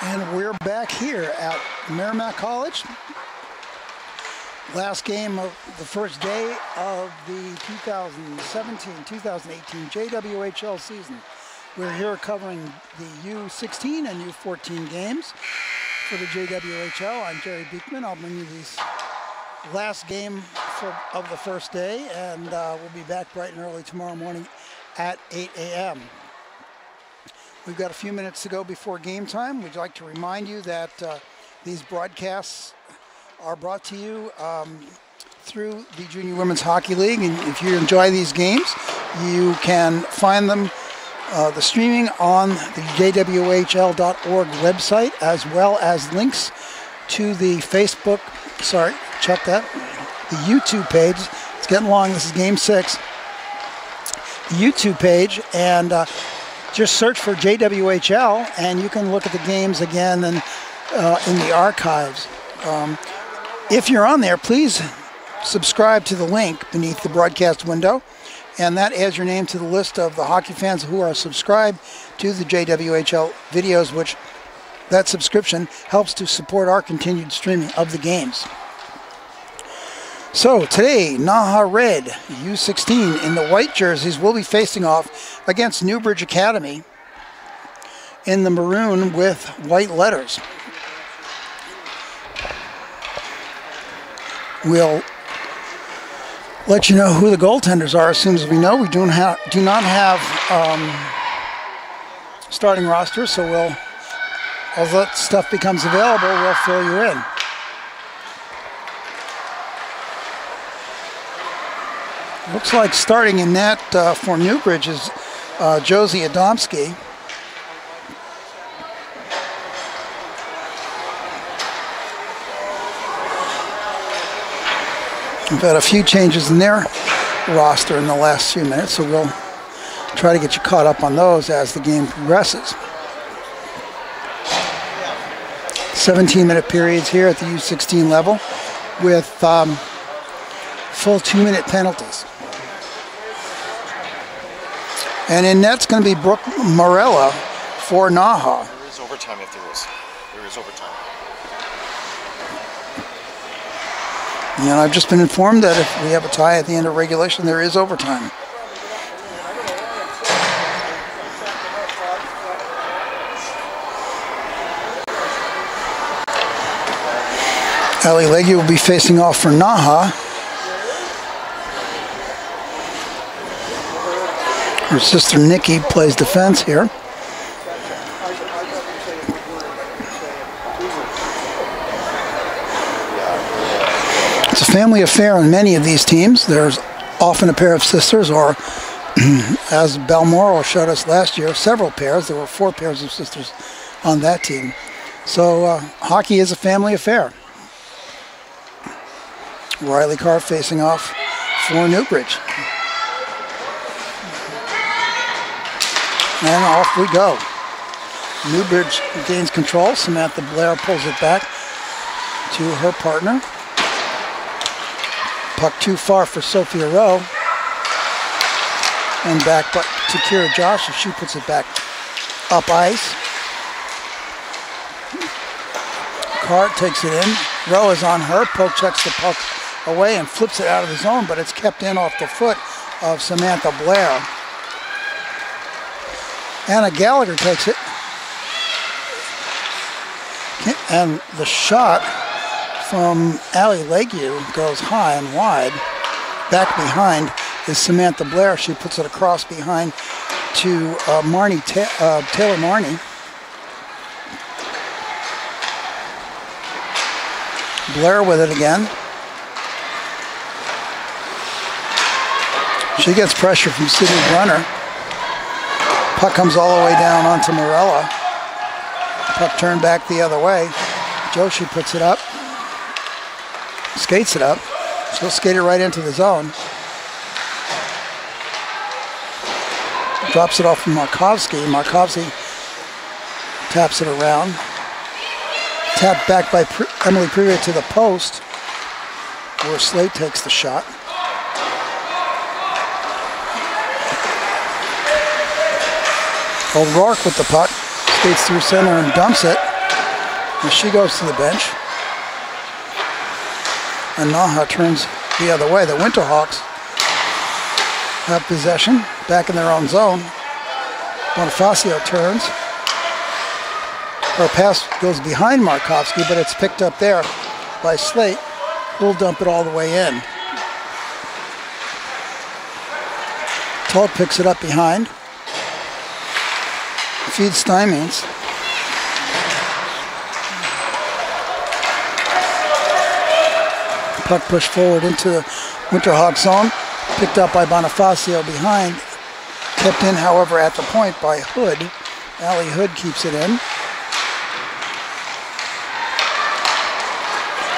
And we're back here at Merrimack College. Last game of the first day of the 2017-2018 JWHL season. We're here covering the U16 and U14 games for the JWHL. I'm Jerry Beekman. I'll bring you these last game of the first day, and we'll be back bright and early tomorrow morning at 8 a.m. We've got a few minutes to go before game time. We'd like to remind you that these broadcasts are brought to you through the Junior Women's Hockey League. And if you enjoy these games, you can find them, the streaming on the JWHL.org website, as well as links to the Facebook, check that, the YouTube page. It's getting long, this is game 6. The YouTube page, and just search for JWHL and you can look at the games again and in the archives. If you're on there, please subscribe to the link beneath the broadcast window, and that adds your name to the list of the hockey fans who are subscribed to the JWHL videos, which that subscription helps to support our continued streaming of the games. So today, NAHA Red U16 in the white jerseys will be facing off against Newbridge Academy in the maroon with white letters. We'll let you know who the goaltenders are as soon as we know. We do not have starting rosters, so as that stuff becomes available, we'll fill you in. Looks like starting in net for Newbridge is Josie Adomsky. We've had a few changes in their roster in the last few minutes, so we'll try to get you caught up on those as the game progresses. 17-minute periods here at the U16 level with full 2-minute penalties. And in net's going to be Brooke Morella for NAHA. There is overtime if there is. There is overtime. And I've just been informed that if we have a tie at the end of regulation, there is overtime. Ali Legge will be facing off for NAHA. Her sister Nikki plays defense here. It's a family affair on many of these teams. There's often a pair of sisters, or as Balmoral showed us last year, several pairs. There were 4 pairs of sisters on that team. So hockey is a family affair. Riley Carr facing off for Newbridge. And off we go. Newbridge gains control. Samantha Blair pulls it back to her partner. Puck too far for Sophia Rowe. And back to Kira Josh as she puts it back up ice. Carr takes it in. Rowe is on her. Poke checks the puck away and flips it out of the zone, but it's kept in off the foot of Samantha Blair. Anna Gallagher takes it. And the shot from Ali Legge goes high and wide. Back behind is Samantha Blair. She puts it across behind to Taylor Marnie. Blair with it again. She gets pressure from Sydney Brunner. Puck comes all the way down onto Morella. Puck turned back the other way. Joshi puts it up. Skates it up. She'll skate it right into the zone. Drops it off from Markovsky. Markovsky taps it around. Tapped back by Emily Previer to the post, where Slate takes the shot. O'Rourke with the puck, skates through center and dumps it. And she goes to the bench. And NAHA turns the other way. The Winterhawks have possession back in their own zone. Bonifacio turns. Her pass goes behind Markovsky, but it's picked up there by Slate. Who'll dump it all the way in. Talk picks it up behind. Feeds Stymens. Puck pushed forward into the Winterhawk zone. Picked up by Bonifacio behind. Kept in, however, at the point by Hood. Allie Hood keeps it in.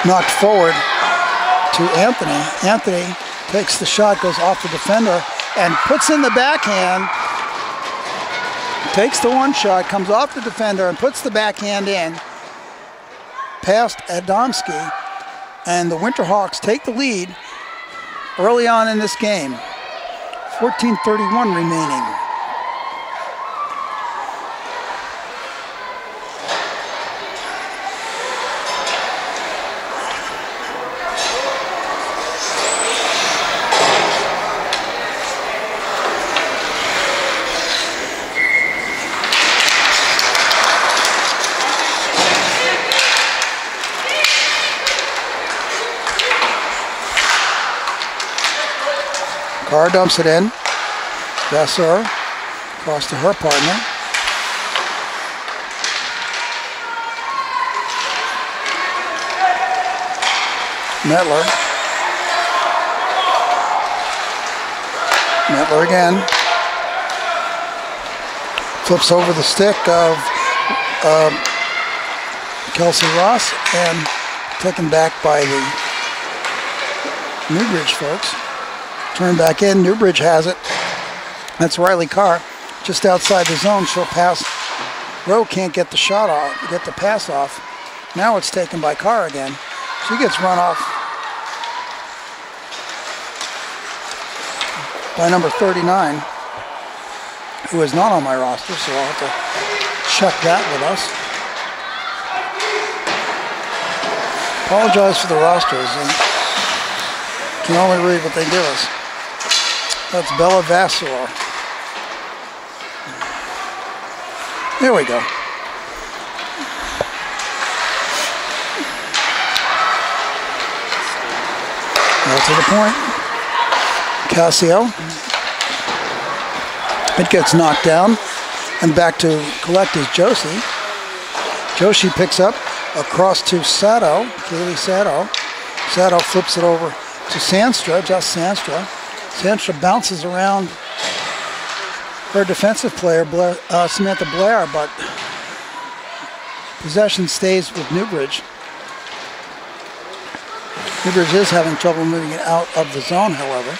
Knocked forward to Anthony. Anthony takes the shot, goes off the defender, and puts in the backhand. Takes the one shot, comes off the defender, and puts the backhand in. Past Adamski, and the Winterhawks take the lead early on in this game. 14:31 remaining. Carr dumps it in. Vasseur across to her partner. Metler. Metler again. Flips over the stick of Kelsey Ross and taken back by the Newbridge folks. Turn back in. Newbridge has it. That's Riley Carr just outside the zone. She'll pass. Rowe can't get the shot off, get the pass off. Now it's taken by Carr again. She gets run off by number 39, who is not on my roster, so I'll have to check that with us. Apologize for the rosters, and can only read what they give us. That's Bella Vasseur. There we go. Now to the point. Cassio. It gets knocked down. And back to collect is Josie. Josie picks up across to Sato. Kaylee Sato. Sato flips it over to Sandstra, just Sandstra. Sandstra bounces around her defensive player, Samantha Blair, but possession stays with Newbridge. Newbridge is having trouble moving it out of the zone, however.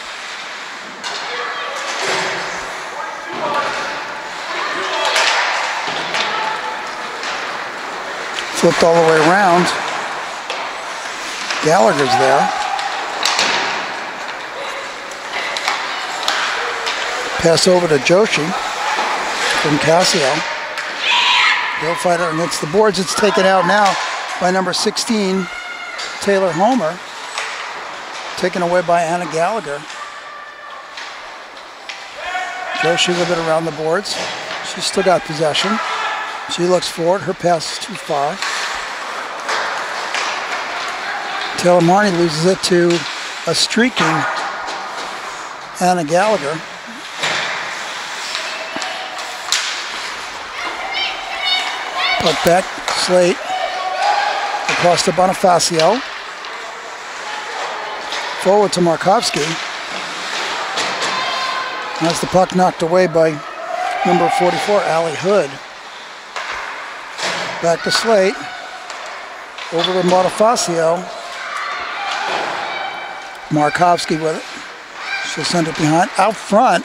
Flipped all the way around. Gallagher's there. Pass over to Joshi from Cassio. They'll fight it against the boards. It's taken out now by number 16, Taylor Homer. Taken away by Anna Gallagher. Joshi with it around the boards. She's still got possession. She looks forward. Her pass is too far. Taylor Marnie loses it to a streaking Anna Gallagher. Puck back, Slate, across to Bonifacio. Forward to Markovsky. That's the puck knocked away by number 44, Allie Hood. Back to Slate. Over to Bonifacio. Markovsky with it. She'll send it behind. Out front,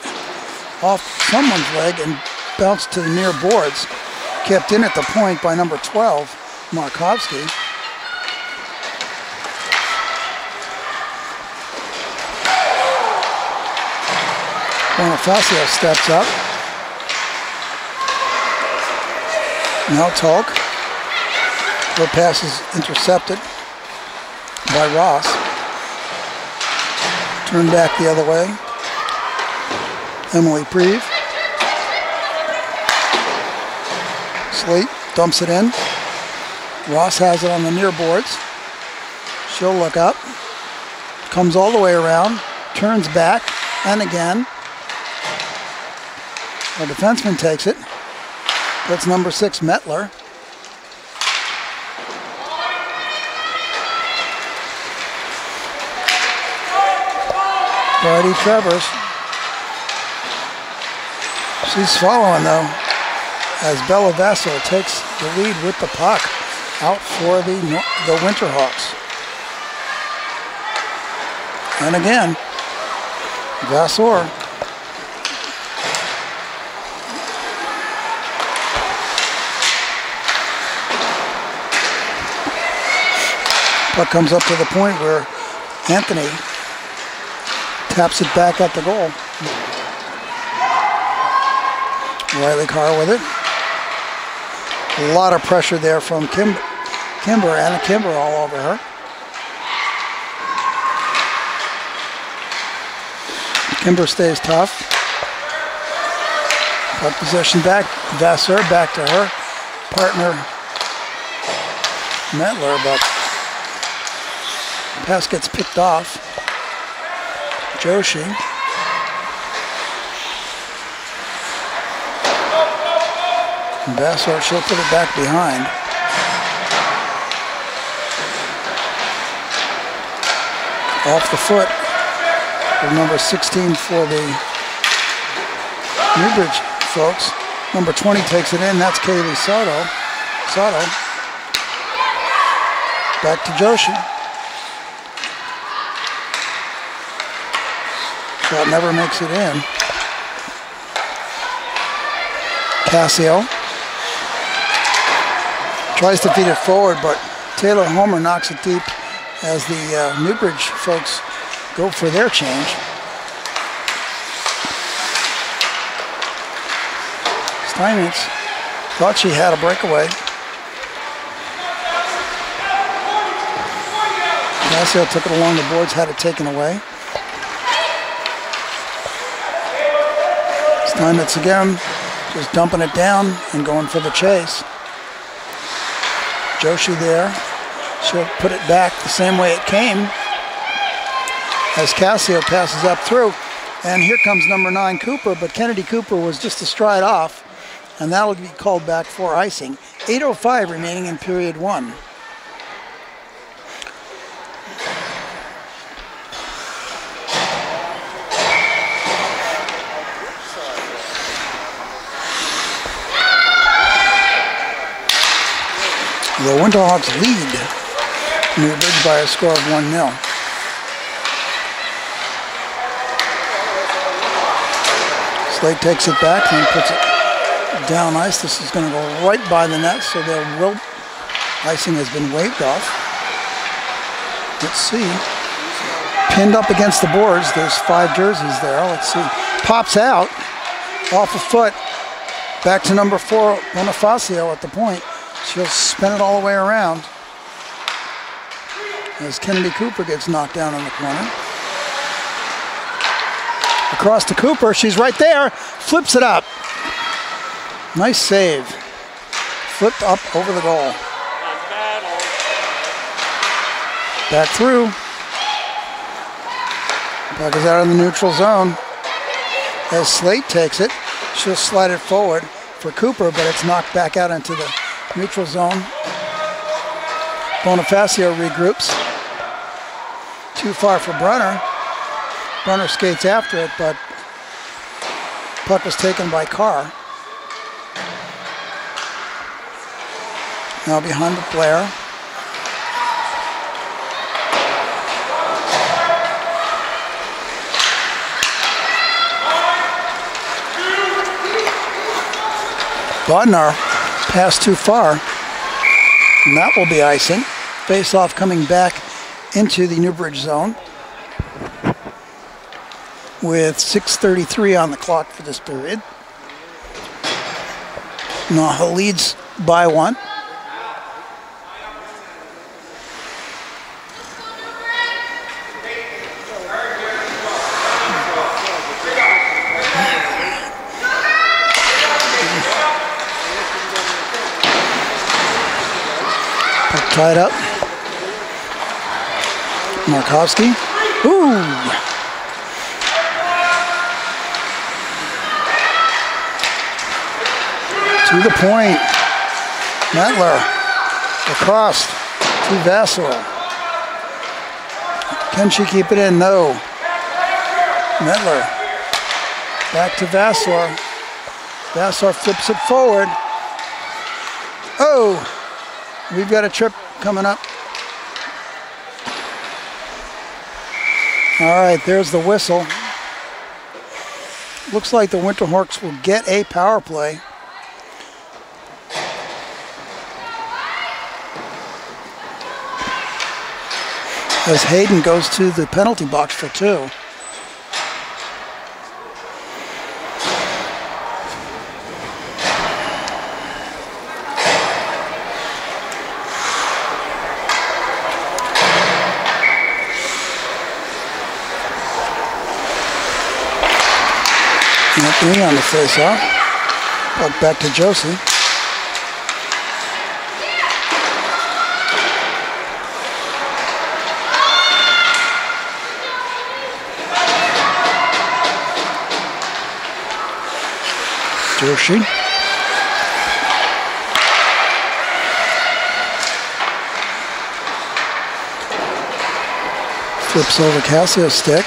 off someone's leg and bounced to the near boards. Kept in at the point by number 12, Markovsky. Bonifacio steps up. Now Tolk. Her pass is intercepted by Ross. Turned back the other way. Emily Preve. Slate dumps it in. Ross has it on the near boards. She'll look up. Comes all the way around. Turns back. And again. Our defenseman takes it. That's number 6, Mettler. Brady Travers. She's following though, as Bella Vassar takes the lead with the puck out for the Winterhawks. And again, Vassar. Puck comes up to the point where Anthony taps it back at the goal. Riley Carr with it. A lot of pressure there from Kimber. Anna Kimber all over her. Kimber stays tough. Puck possession back. Vassar back to her partner Mettler, but the pass gets picked off. Joshi. And Vassar, she'll put it back behind. Off the foot of number 16 for the Newbridge folks. Number 20 takes it in. That's Kaylee Soto. Back to Joshi. Shot never makes it in. Cassio tries to feed it forward, but Taylor Homer knocks it deep as the Newbridge folks go for their change. Steinitz thought she had a breakaway. Cassio took it along the boards, had it taken away. Steinitz again, just dumping it down and going for the chase. Joshi there. She'll put it back the same way it came as Cassio passes up through. And here comes number 9, Cooper, but Kennedy Cooper was just a stride off, and that'll be called back for icing. 8:05 remaining in period 1. The Winterhawks lead Newbridge by a score of 1-0. Slate takes it back and puts it down ice. This is going to go right by the net, so icing has been waved off. Let's see. Pinned up against the boards. There's 5 jerseys there. Let's see. Pops out off a foot. Back to number 4, Bonifacio at the point. She'll spin it all the way around as Kennedy Cooper gets knocked down in the corner. Across to Cooper, she's right there, flips it up. Nice save. Flipped up over the goal. Back through. Puck is out of the neutral zone. As Slate takes it, she'll slide it forward for Cooper, but it's knocked back out into the neutral zone. Bonifacio regroups. Too far for Brunner. Brunner skates after it, but puck was taken by Carr. Now behind the Blair. Bodnar passed too far, and that will be icing. Face-off coming back into the Newbridge zone with 6:33 on the clock for this period. NAHA leads by 1. Tied up. Markovsky. Ooh! To the point. Mettler. Across to Vassar. Can she keep it in? No. Mettler. Back to Vassar. Vassar flips it forward. Oh! We've got a trip coming up. All right, there's the whistle. Looks like the Winterhawks will get a power play. As Hayden goes to the penalty box for 2. Anthony on the face-off. Puck back to Josie. Joshi. Flips over Cassio's stick.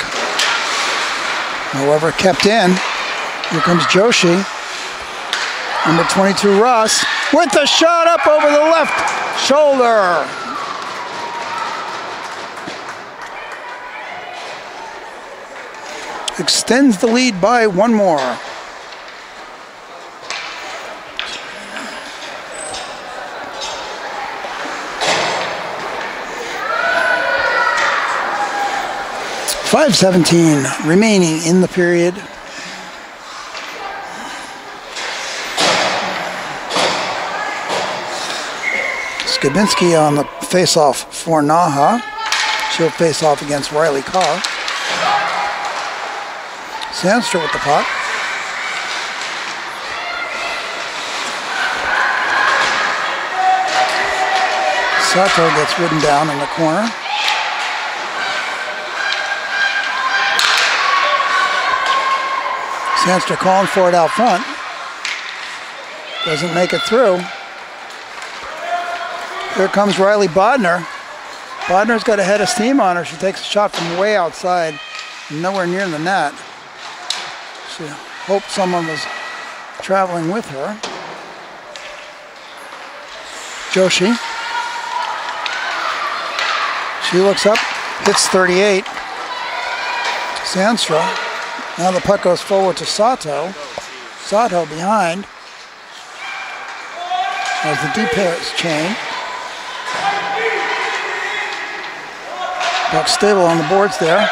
However, kept in. Here comes Joshi. Number 22, Ross, with the shot up over the left shoulder. Extends the lead by 1 more. .5:17 remaining in the period. Skabinski on the face-off for NAHA. She'll face off against Riley Carr. Sandster with the puck. Sato gets ridden down in the corner. Sandster calling for it out front. Doesn't make it through. Here comes Riley Bodner. Bodner's got a head of steam on her. She takes a shot from way outside, nowhere near the net. She hoped someone was traveling with her. Joshi. She looks up, hits 38. Sandstra. Now the puck goes forward to Sato. Sato behind. As the D pairs chain. Puck stable on the boards there.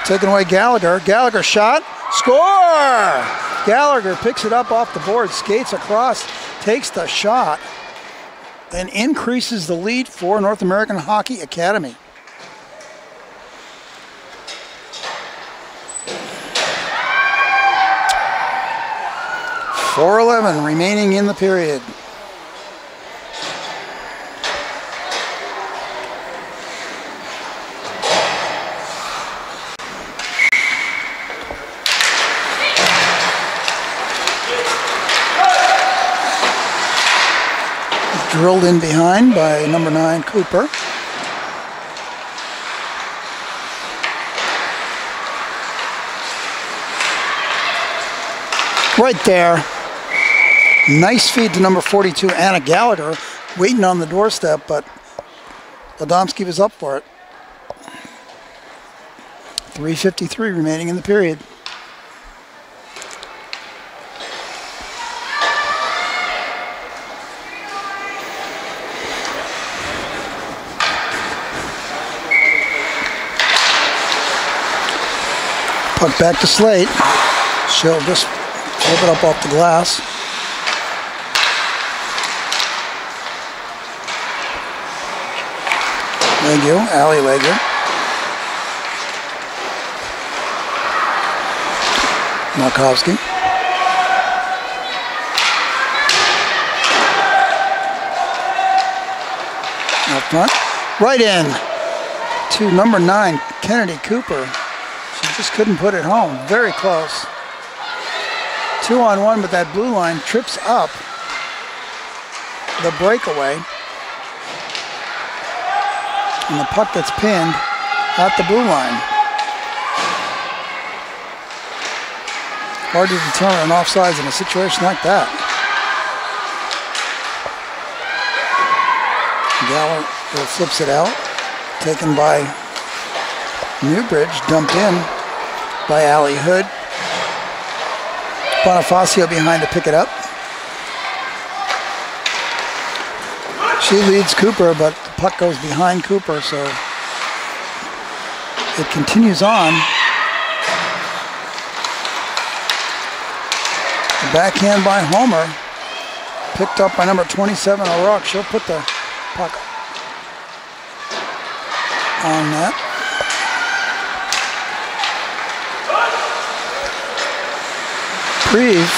Taking away Gallagher. Gallagher shot. Score! Gallagher picks it up off the board, skates across, takes the shot, and increases the lead for North American Hockey Academy. .4:11 remaining in the period. Drilled in behind by number 9, Cooper. Right there. Nice feed to number 42, Anna Gallagher, waiting on the doorstep, but Adomsky was up for it. 3:53 remaining in the period. Puck back to Slate. She'll just flip it up off the glass. Legue, Ali Legue. Markovsky. Out front. Right in to number 9, Kennedy Cooper. She just couldn't put it home. Very close. 2-on-1, but that blue line trips up the breakaway. And the puck gets pinned at the blue line. Hard to determine an offsides in a situation like that. Galler flips it out. Taken by Newbridge. Dumped in by Allie Hood. Bonifacio behind to pick it up. She leads Cooper, but the puck goes behind Cooper, so it continues on. The backhand by Homer, picked up by number 27, O'Rourke. She'll put the puck on net. Reeve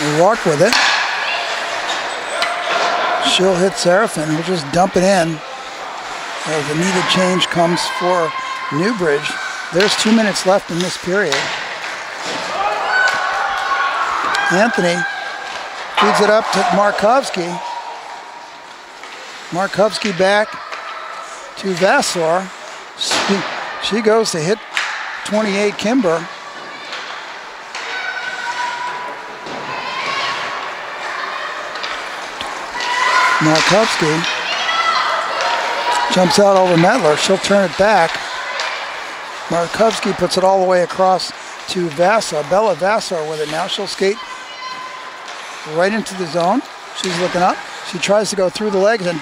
O'Rourke with it. She'll hit Seraphin, who'll just dump it in. As the needed change comes for Newbridge. There's 2 minutes left in this period. Anthony feeds it up to Markovsky. Markovsky back to Vassar. She goes to hit 28 Kimber. Markovsky jumps out over Metler. She'll turn it back. Markovsky puts it all the way across to Vassar. Bella Vassar with it now. She'll skate right into the zone. She's looking up. She tries to go through the legs and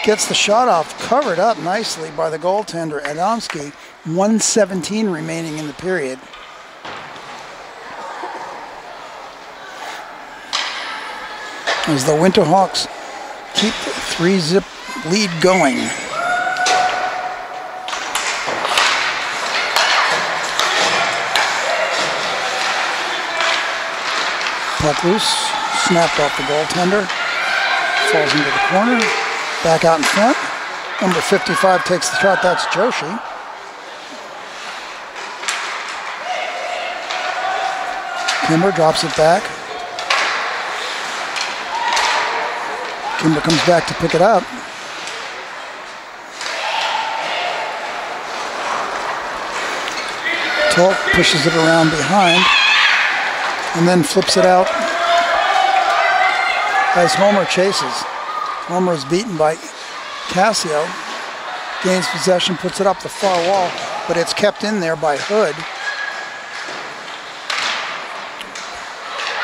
gets the shot off, covered up nicely by the goaltender, Adamski. 1:17 remaining in the period. As the Winterhawks keep the 3-zip lead going. Puck loose, snapped off the goaltender, falls into the corner, back out in front. Number 55 takes the shot, that's Joshi. Kimber drops it back. Kimber comes back to pick it up. Tolk pushes it around behind and then flips it out as Homer chases. Homer is beaten by Cassio. Gains possession, puts it up the far wall, but it's kept in there by Hood.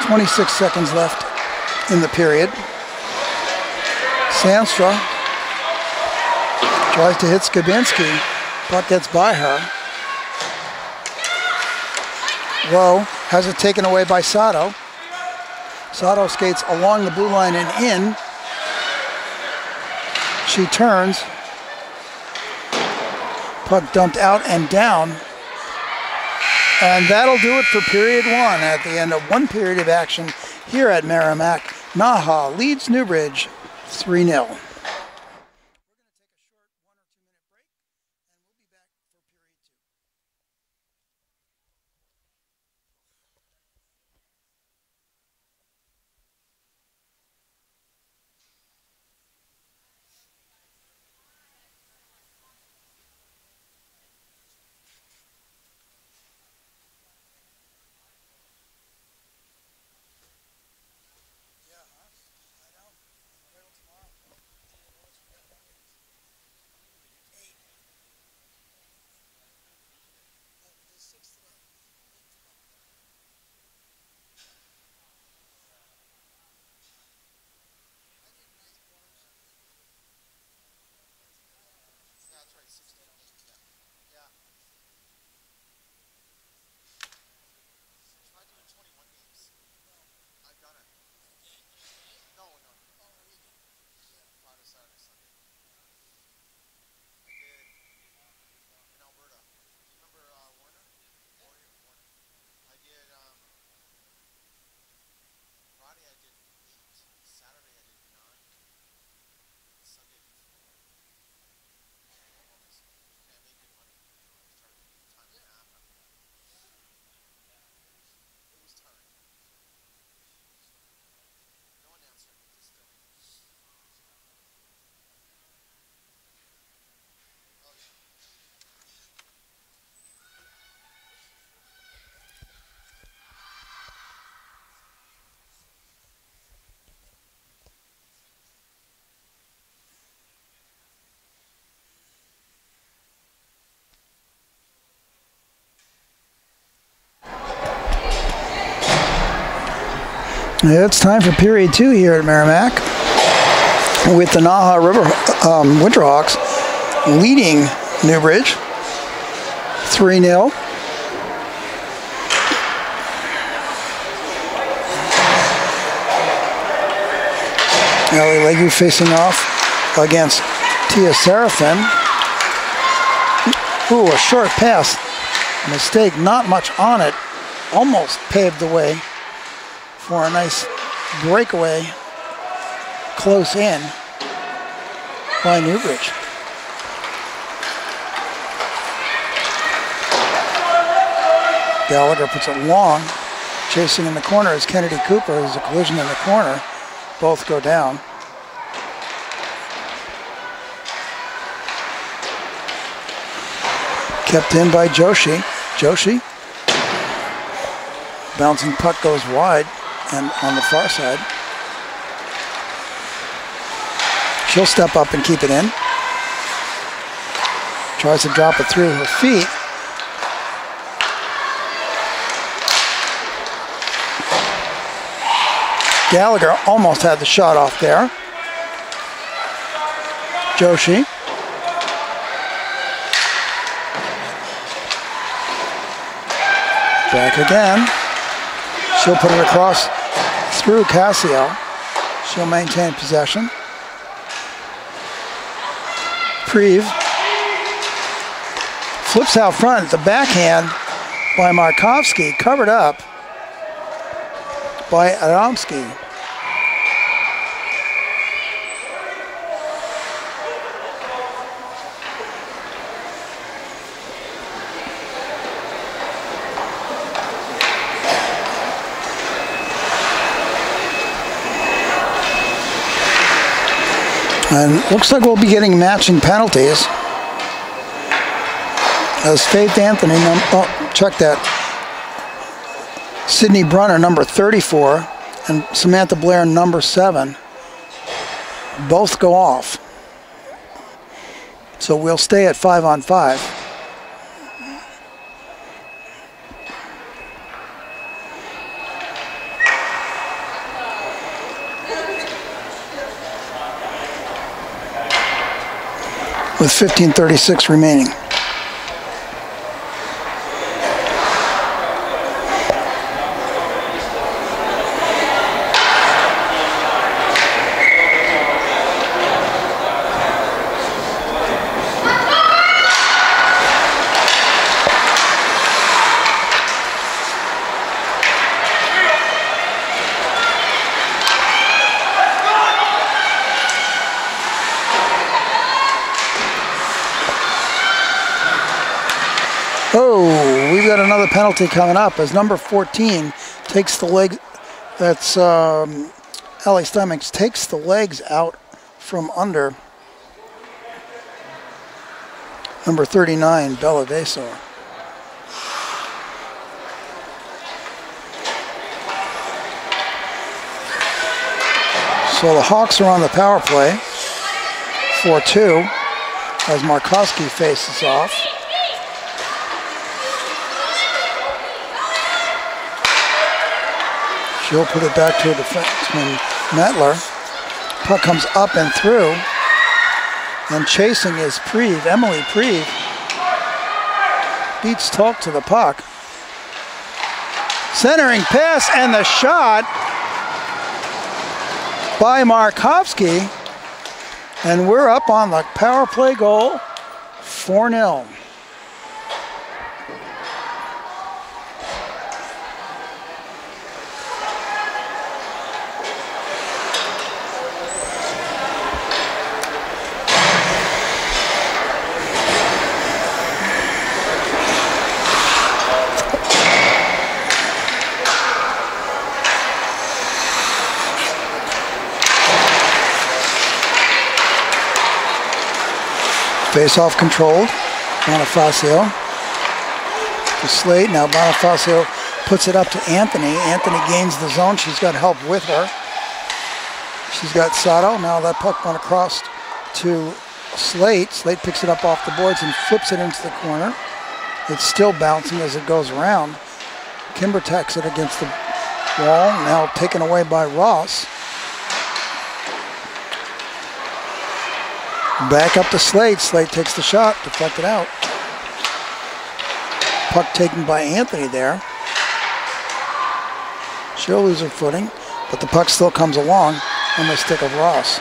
26 seconds left in the period. Sandstra tries to hit Skabinski. Puck gets by her. Rowe has it taken away by Sato. Sato skates along the blue line and in. She turns. Puck dumped out and down. And that'll do it for period 1 at the end of 1 period of action here at Merrimack. NAHA leads Newbridge 3-0. It's time for period 2 here at Merrimack, with the NAHA Winterhawks leading Newbridge 3-0. Ellie Legu facing off against Tia Serafin. Ooh, a short pass. Mistake, not much on it. Almost paved the way for a nice breakaway close in by Newbridge. Gallagher puts it long. Chasing in the corner is Kennedy Cooper. There's a collision in the corner. Both go down. Kept in by Joshi. Joshi. Bouncing puck goes wide and on the far side. She'll step up and keep it in. Tries to drop it through her feet. Gallagher almost had the shot off there. Joshi. Back again. She'll put it across through Cassio. She'll maintain possession. Preve flips out front. The backhand by Markovsky, covered up by Adamski. And looks like we'll be getting matching penalties. As Faith Anthony, check that. Sydney Brunner, number 34, and Samantha Blair, number 7, both go off. So we'll stay at 5-on-5. With 15:36 remaining. Oh, we've got another penalty coming up as number 14 takes the leg. That's Ellie Stemmings takes the legs out from under number 39, Bella Vesor. So the Hawks are on the power play, 4-2, as Markowski faces off. She'll put it back to a defenseman, Metler. Puck comes up and through. And chasing is Preve, Emily Preve. Beats Talk to the puck. Centering pass and the shot by Markovsky. And we're up on the power play goal, 4-0. Face-off controlled. Bonifacio to Slade. Now Bonifacio puts it up to Anthony. Anthony gains the zone. She's got help with her. She's got Sato. Now that puck went across to Slade. Slade picks it up off the boards and flips it into the corner. It's still bouncing as it goes around. Kimber tacks it against the Wall now taken away by Ross. Back up to Slade. Slade takes the shot, deflected out. Puck taken by Anthony there. She'll lose her footing, but the puck still comes along on the stick of Ross.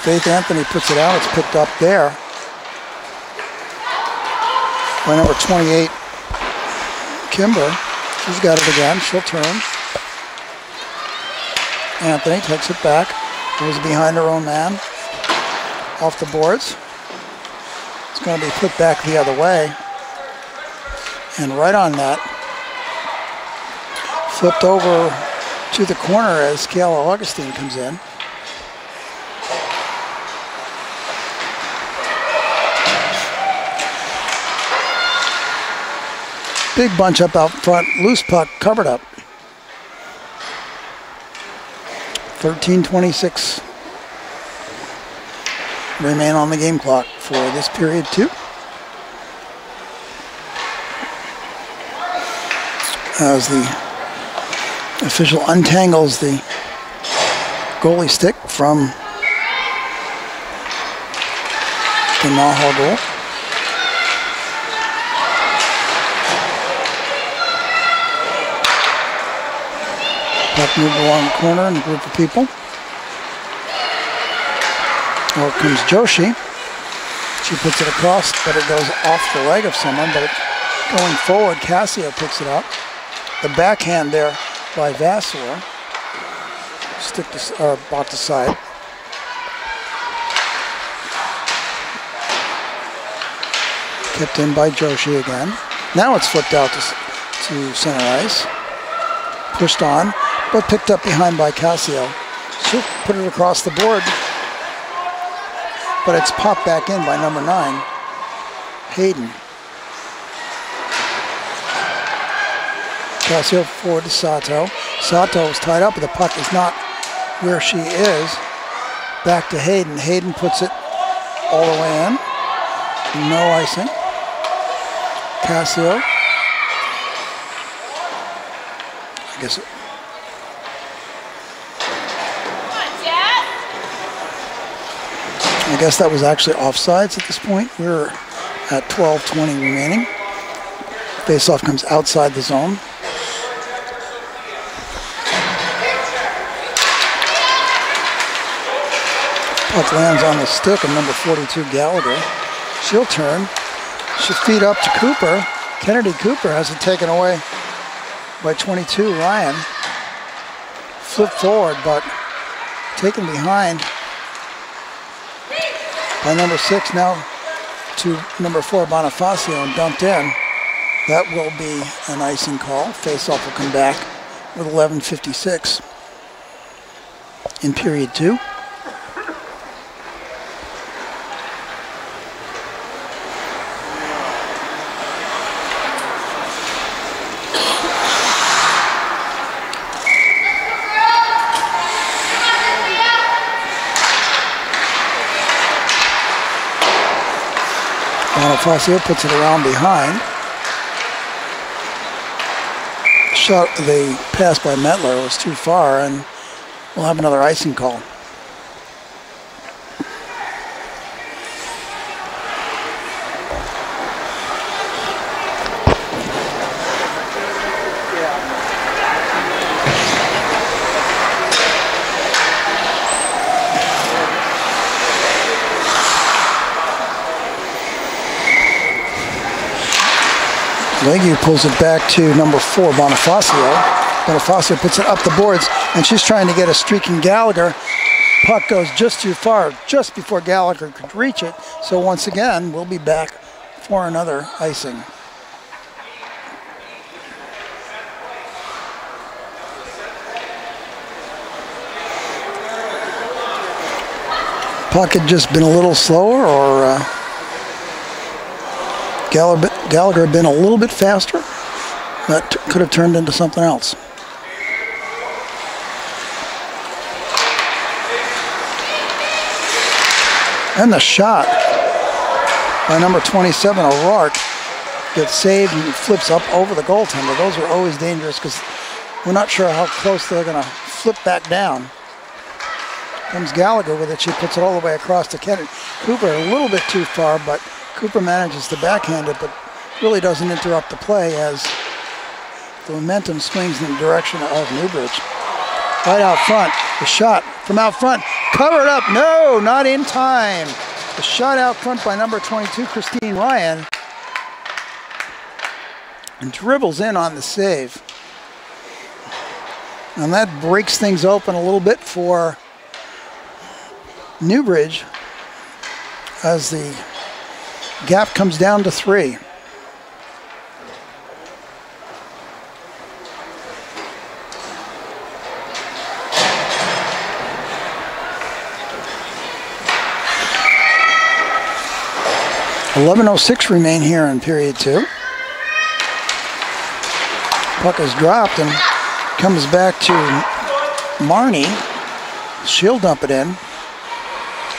Faith Anthony puts it out. It's picked up there by number 28, Kimber. She's got it again. She'll turn. Anthony takes it back. Goes behind her own man. Off the boards. It's going to be put back the other way. And right on that, flipped over to the corner as Kayla Augustine comes in. Big bunch up out front, loose puck, covered up. 13:26 remain on the game clock for this period 2. As the official untangles the goalie stick from the NAHA goal. Puck moved along the corner and a group of people. Out comes Joshi. She puts it across, but it goes off the leg of someone, but going forward, Cassio picks it up. The backhand there by Vassar. Stick to, or box aside. Kept in by Joshi again. Now it's flipped out to center ice. Pushed on, but picked up behind by Cassio. She'll put it across the board, but it's popped back in by number 9, Hayden. Cassio forward to Sato. Sato is tied up, but the puck is not where she is. Back to Hayden. Hayden puts it all the way in. No icing. Cassio. I guess that was actually offsides at this point. We're at 12:20 remaining. Faceoff comes outside the zone. Puck lands on the stick of number 42, Gallagher. She'll turn. She'll feed up to Cooper. Kennedy Cooper has it taken away by 22, Ryan. Flip forward, but taken behind by number 6 now to number 4, Bonifacio, and dumped in. That will be an icing call. Faceoff will come back with 11:56 in period 2. Bonifacio puts it around behind. The pass by Metler was too far, and we'll have another icing call. League pulls it back to number 4, Bonifacio. Bonifacio puts it up the boards, and she's trying to get a streaking Gallagher. Puck goes just too far, just before Gallagher could reach it. So once again, we'll be back for another icing. Puck had just been a little slower, or Gallagher had been a little bit faster. That could have turned into something else. And the shot by number 27, O'Rourke, gets saved and flips up over the goaltender. Those are always dangerous because we're not sure how close they're going to flip back down. Comes Gallagher with it. She puts it all the way across to Kennedy. Cooper a little bit too far, but Cooper manages to backhand it, but really doesn't interrupt the play as the momentum swings in the direction of Newbridge. Right out front, the shot from out front, covered up, no, not in time. The shot out front by number 22, Christine Ryan, and dribbles in on the save. And that breaks things open a little bit for Newbridge as the gap comes down to 3. .11:06 remain here in period 2. Puck is dropped and comes back to Marnie. She'll dump it in.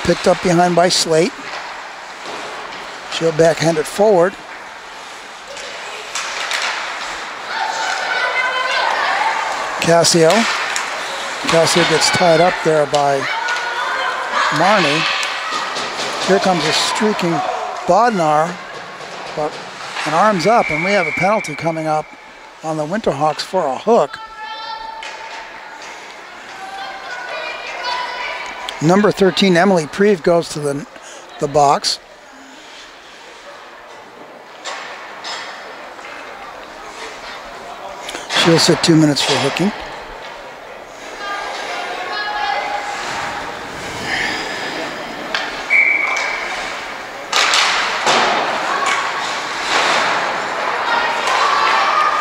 Picked up behind by Slate. She'll backhand it forward. Cassio gets tied up there by Marnie. Here comes a streaking Bodnar, but an arm's up, and we have a penalty coming up on the Winterhawks for a hook. Number 13, Emily Preve, goes to the box. She'll sit 2 minutes for hooking.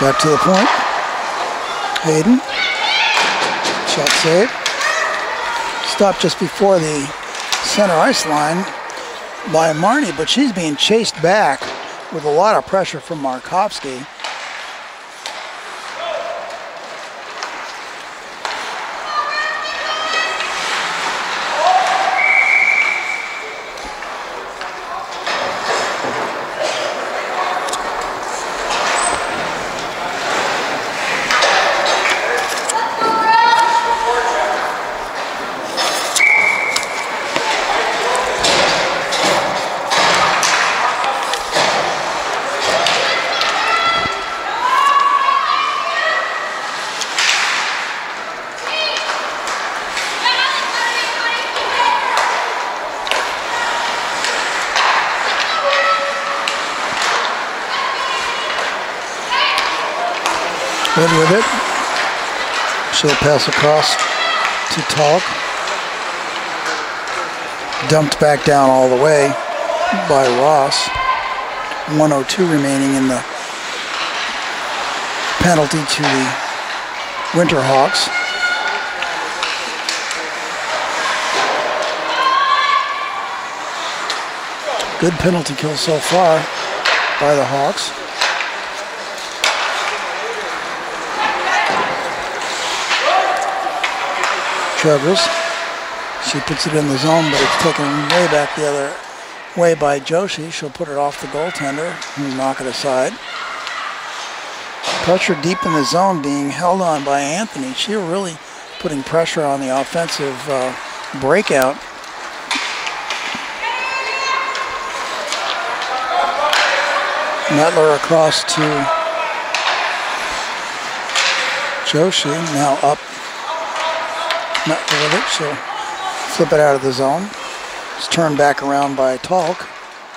Back to the point. Hayden. Shot save. Stopped just before the center ice line by Marnie, but she's being chased back with a lot of pressure from Markovsky. Good with it. She'll pass across to Talk. Dumped back down all the way by Ross. 1:02 remaining in the penalty to the Winterhawks. Good penalty kill so far by the Hawks. Travers. She puts it in the zone, but it's taken way back the other way by Joshi. She'll put it off the goaltender and knock it aside. Pressure deep in the zone being held on by Anthony. She's really putting pressure on the offensive breakout. Mettler across to Joshi, now up. Mettler with it, she'll flip it out of the zone. It's turned back around by Talk.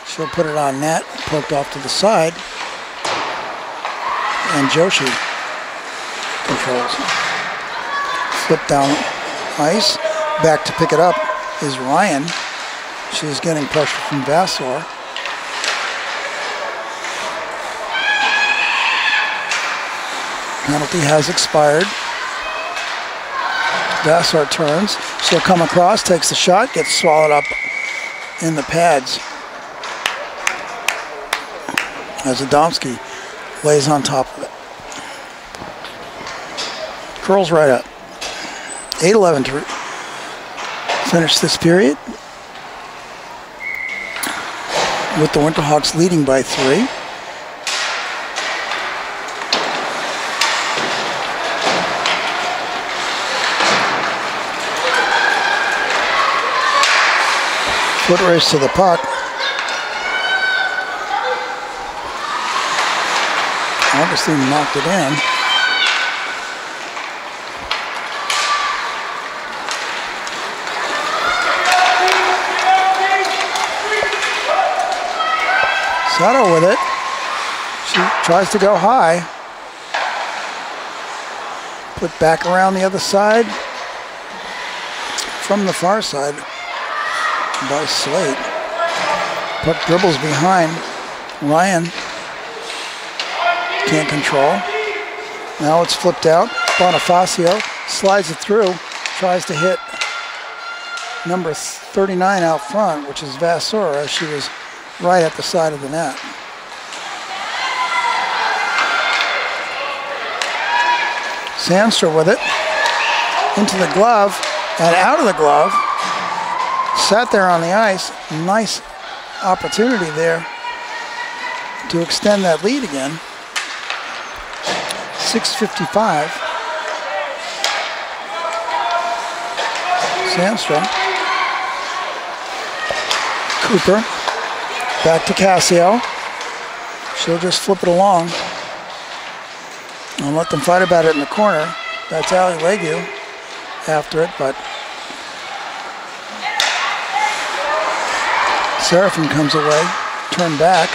She'll put it on net, poked off to the side. And Joshi controls. Flip down ice. Back to pick it up is Ryan. She's getting pressure from Vassar. Penalty has expired. Vassar turns. She'll come across, takes the shot, gets swallowed up in the pads as Adomsky lays on top of it. Curls right up. 8:11 to finish this period. with the Winterhawks leading by 3. Foot race to the puck. Augustine knocked it in. Sato with it. She tries to go high. Put back around the other side. From the far side by Slate. Puck dribbles behind. Ryan can't control. Now it's flipped out. Bonifacio slides it through. Tries to hit number 39 out front, which is Vasseur, as she was right at the side of the net. Sandster with it. Into the glove and out of the glove. Sat there on the ice. Nice opportunity there to extend that lead again. 6:55. Sandstrom. Cooper. Back to Cassio. She'll just flip it along and let them fight about it in the corner. That's Ali Legu after it, but Serafin comes away. Turn back.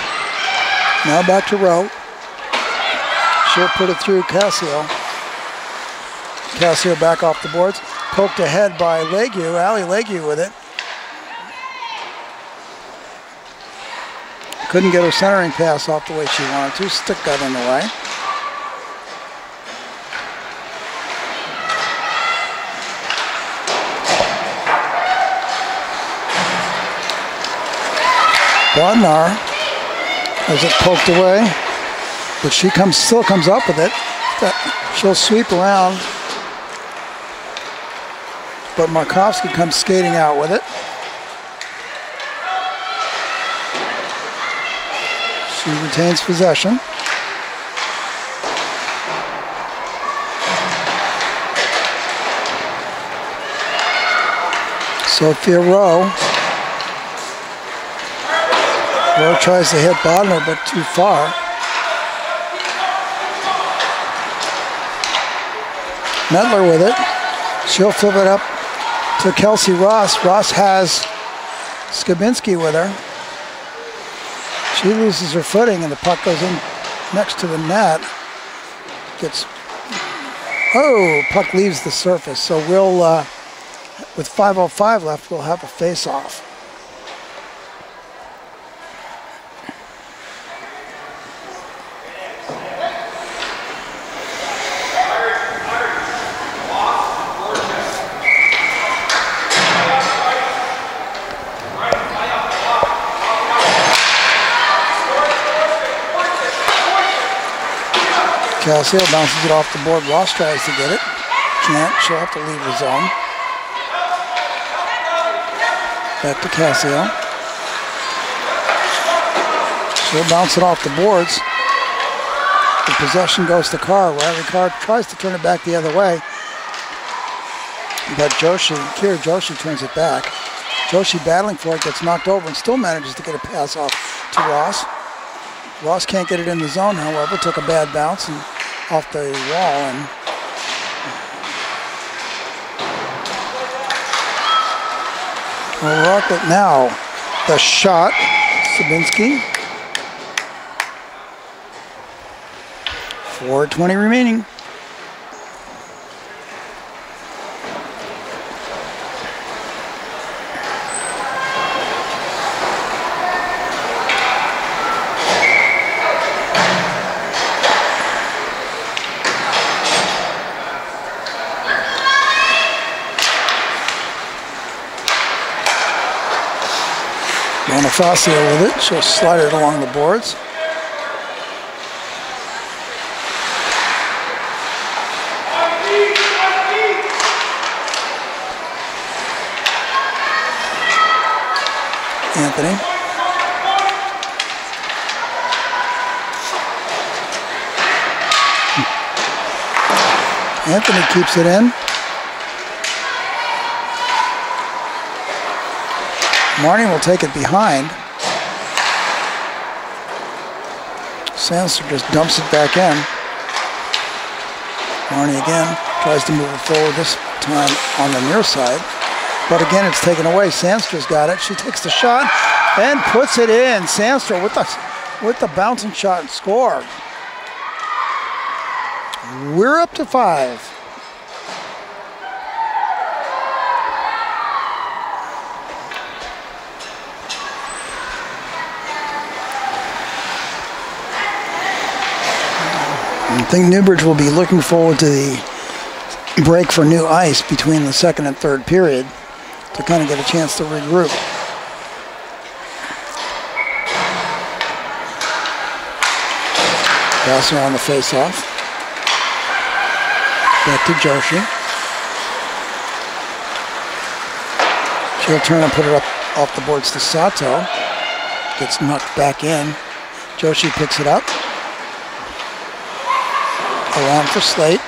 Now back to Rowe. She'll put it through Cassio. Cassio back off the boards. Poked ahead by Legu. Ali Legu with it. Couldn't get her centering pass off the way she wanted to. Stick got in the way. Bodnar has it poked away, but she still comes up with it. She'll sweep around, but Markovsky comes skating out with it. She retains possession. Sophia Rowe. Rowe tries to hit Bodnar, but too far. Medler with it. She'll flip it up to Kelsey Ross. Ross has Skabinski with her. She loses her footing and the puck goes in next to the net. Puck leaves the surface. So we'll, with 5:05 left, we'll have a face-off. Cassio bounces it off the board. Ross tries to get it. Can't. She'll have to leave the zone. Back to Cassio. She'll bounce it off the boards. The possession goes to Carr. Riley Carr tries to turn it back the other way. But Kira Joshi turns it back. Joshi battling for it, gets knocked over and still manages to get a pass off to Ross. Ross can't get it in the zone, however. Took a bad bounce and off the wall. And Rocket now. The shot. Sabinski. 4:20 remaining. Bonifacio with it. She'll slide it along the boards. Anthony. Anthony keeps it in. Marnie will take it behind. Sandster just dumps it back in. Marnie again tries to move it forward, this time on the near side. But again, it's taken away. Sandster's got it. She takes the shot and puts it in. Sandster with the bouncing shot and score. We're up to 5. I think Newbridge will be looking forward to the break for new ice between the second and third period to kind of get a chance to regroup. Vassar on the face-off. Back to Joshi. She'll turn and put it up off the boards to Sato. Gets knocked back in. Joshi picks it up. Around for Slate.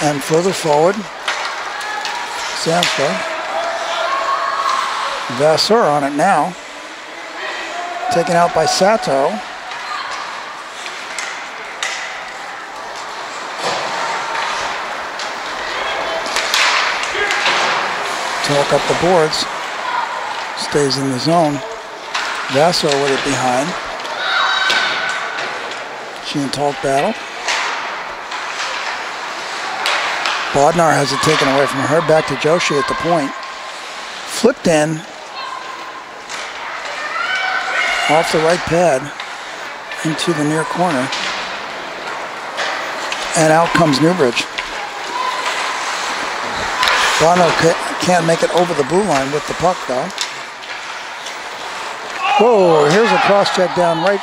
And further forward, Samstra. Vassar on it now. Taken out by Sato. Talk up the boards. Stays in the zone. Vassar with it behind. She and Talk battle. Bodnar has it taken away from her. Back to Joshi at the point. Flipped in. Off the right pad. Into the near corner. And out comes Newbridge. Bodnar can't make it over the blue line with the puck though. Whoa, here's a cross check down right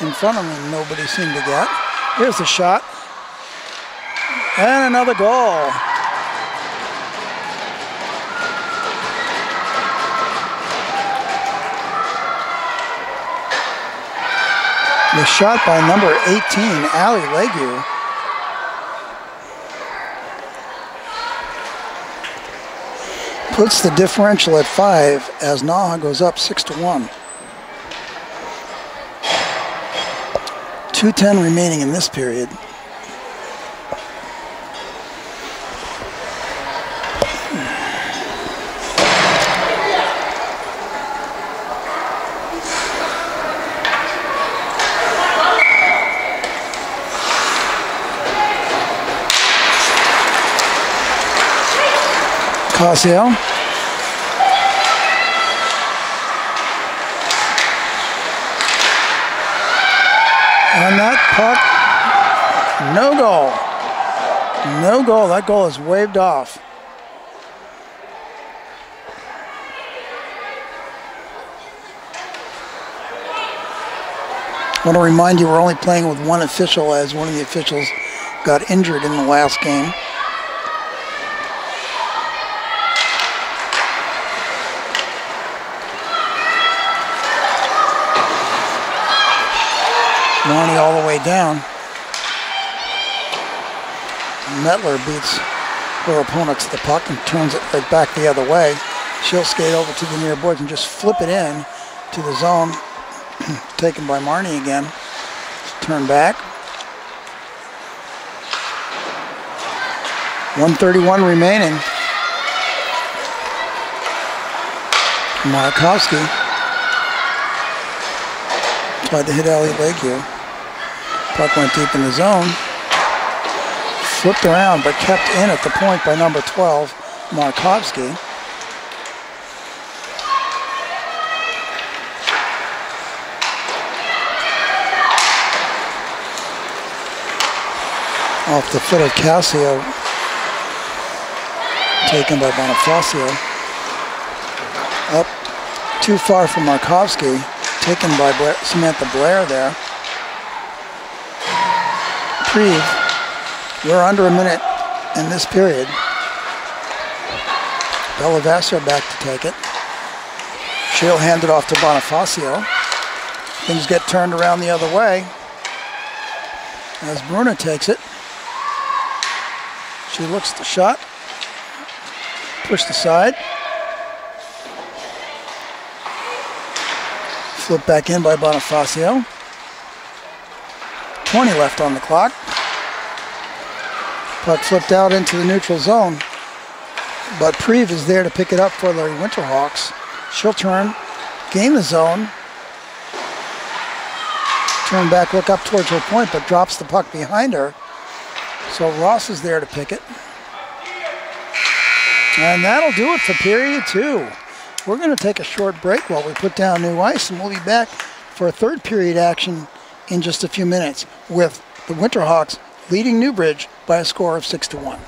in front of him. Nobody seemed to get. Here's the shot. And another goal. The shot by number 18, Ali Legue. Puts the differential at 5 as NAHA goes up 6-1. 2:10 remaining in this period. Casio. And that puck, no goal. No goal. That goal is waved off. I want to remind you we're only playing with one official as one of the officials got injured in the last game. Marnie all the way down. Mettler beats her opponent to the puck and turns it right back the other way. She'll skate over to the near boards and just flip it in to the zone. Taken by Marnie again. Turn back. 1:31 remaining. Markovsky tried to hit Ali Legue. Puck went deep in the zone. Flipped around, but kept in at the point by number 12, Markovsky. Off the foot of Casio. Taken by Bonifacio. Up too far from Markovsky. Taken by Samantha Blair there. Reprieve. We're under a minute in this period. Bella Vassar back to take it. She'll hand it off to Bonifacio. Things get turned around the other way as Bruna takes it. She looks at the shot. Pushed aside. Flipped back in by Bonifacio. 20 left on the clock. Puck flipped out into the neutral zone. But Preve is there to pick it up for the Winterhawks. She'll turn, gain the zone. Turn back, look up towards her point, but drops the puck behind her. So Ross is there to pick it. And that'll do it for period 2. We're going to take a short break while we put down new ice, and we'll be back for a third period action in just a few minutes with the Winterhawks leading Newbridge by a score of 6-1.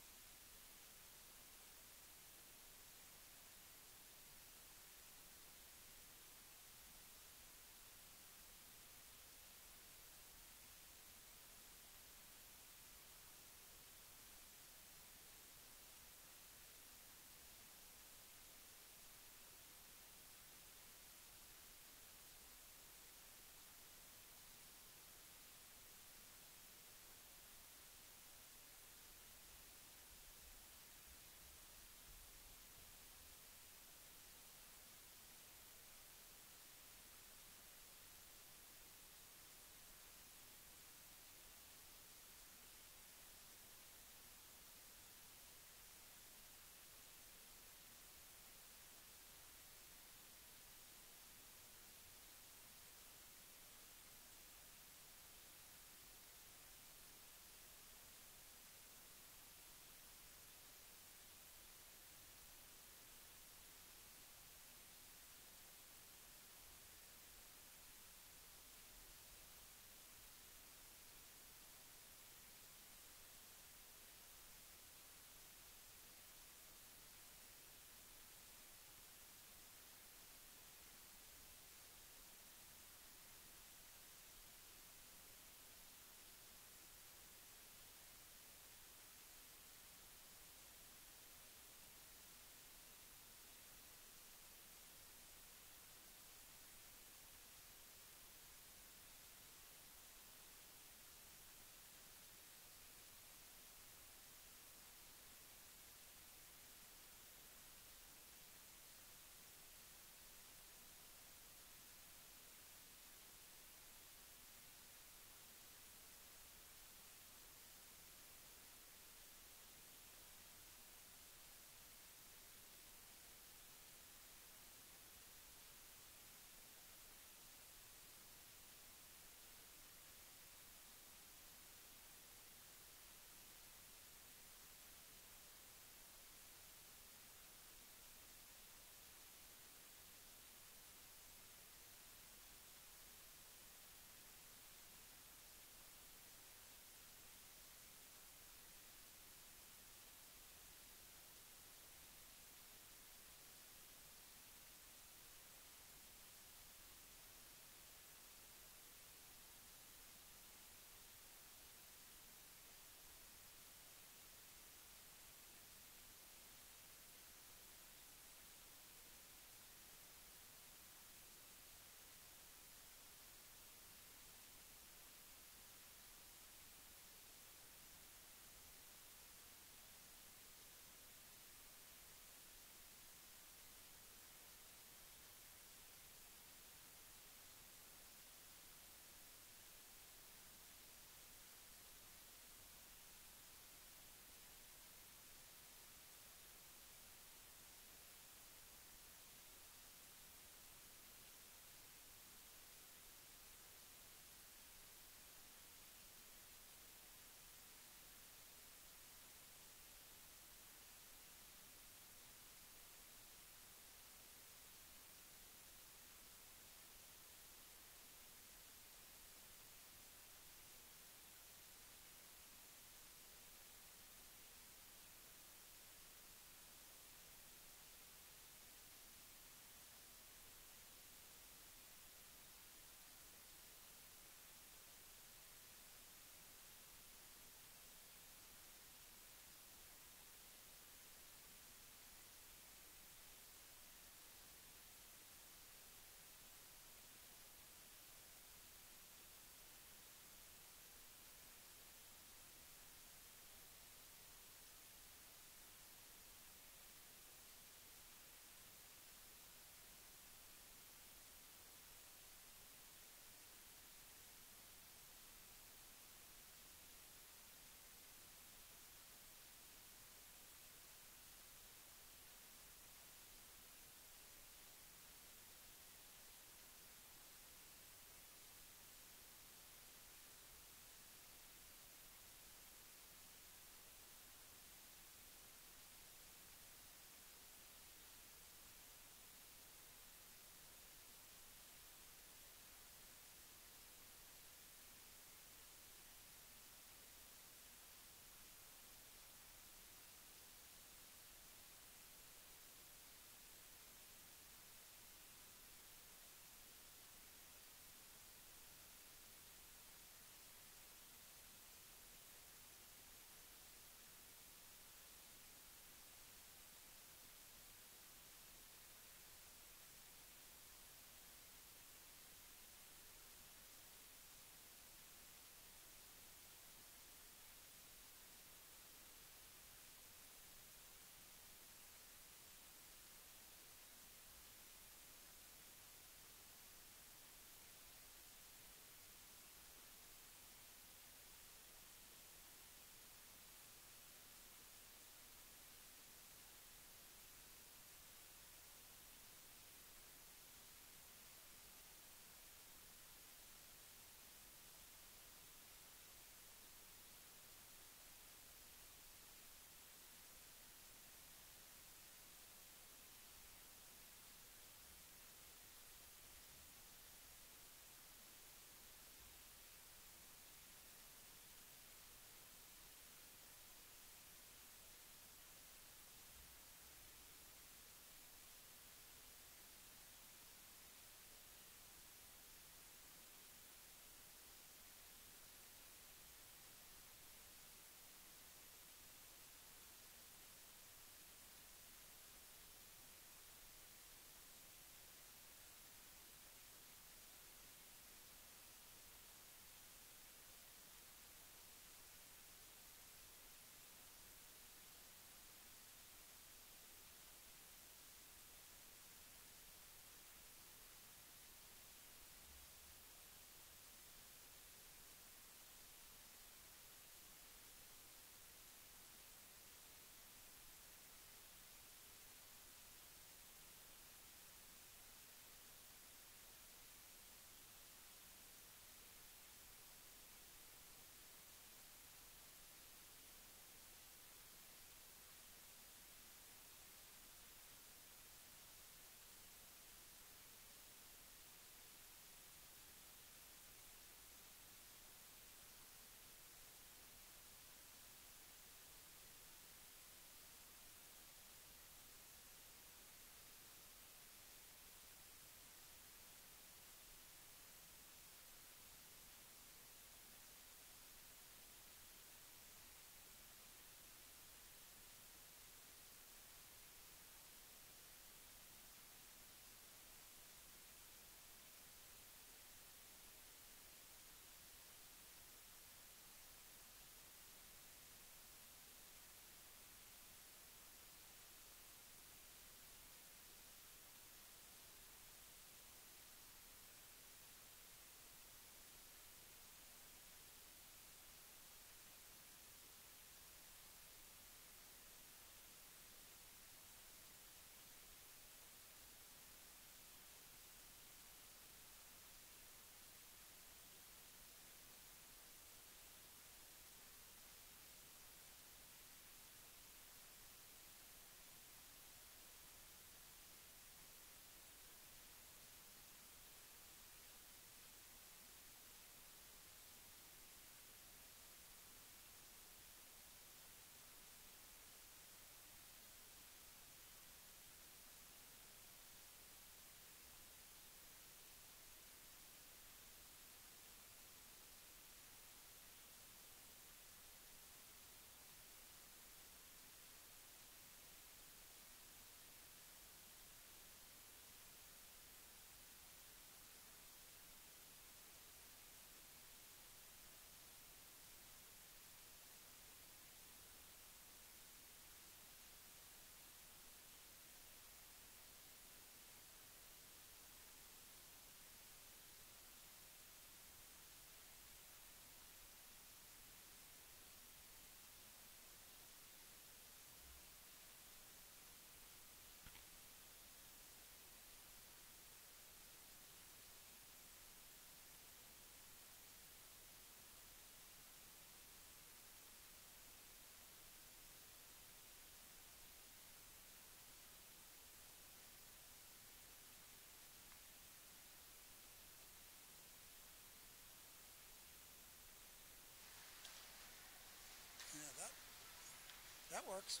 that works.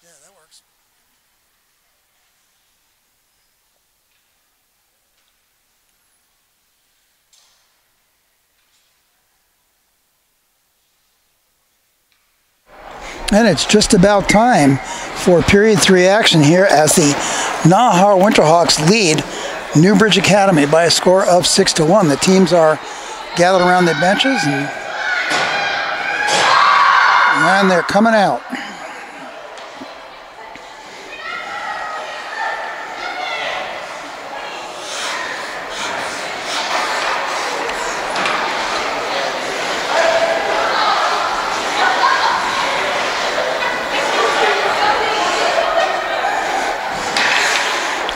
Yeah, that works. And it's just about time for period 3 action here as the NAHA Winterhawks lead Newbridge Academy by a score of 6-1. The teams are gathered around their benches and they're coming out.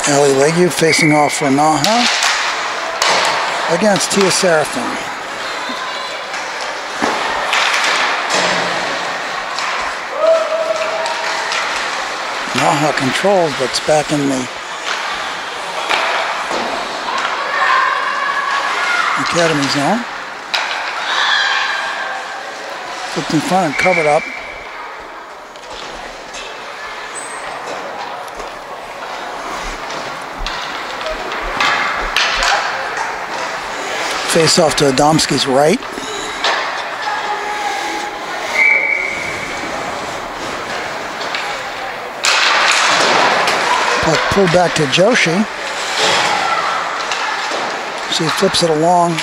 Ali Legu facing off for NAHA against Tia Serafin. NAHA controls, but it's back in the academy zone. Flipped in front and covered up. Face off to Adamski's right. Puck pulled back to Joshi. She flips it along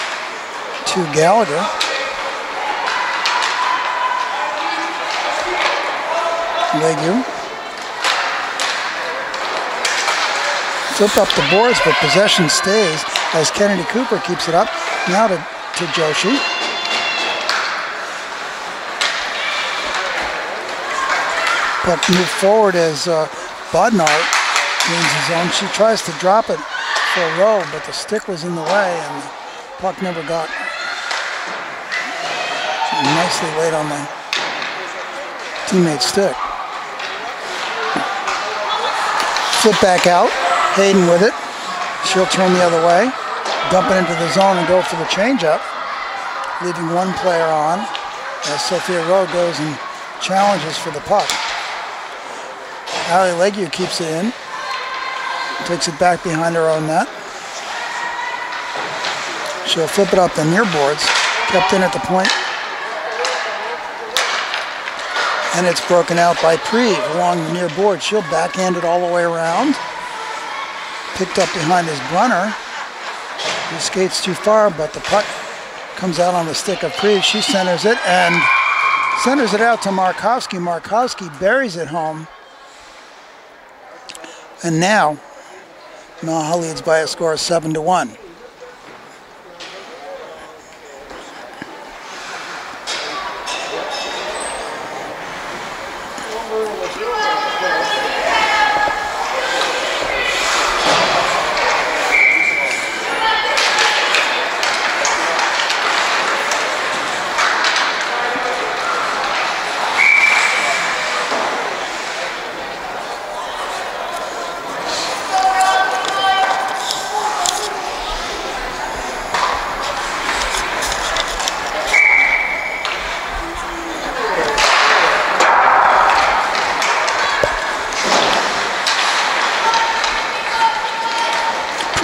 to Gallagher. Legu. Flip up the boards, but possession stays as Kennedy Cooper keeps it up. Now to Joshi. Puck moved forward as Bodnar gains his own. She tries to drop it for a row, but the stick was in the way and the puck never got nicely laid on the teammate's stick. Flip back out. Hayden with it. She'll turn the other way. Dump it into the zone and go for the changeup, leaving one player on as Sophia Rowe goes and challenges for the puck. Ali Legu keeps it in, takes it back behind her own net. She'll flip it up the near boards, kept in at the point, and it's broken out by Preve along the near board. She'll backhand it all the way around, picked up behind his Brunner. He skates too far, but the puck comes out on the stick of Preve. She centers it and centers it out to Markovsky. Markovsky buries it home. And now, NAHA leads by a score of 7-1.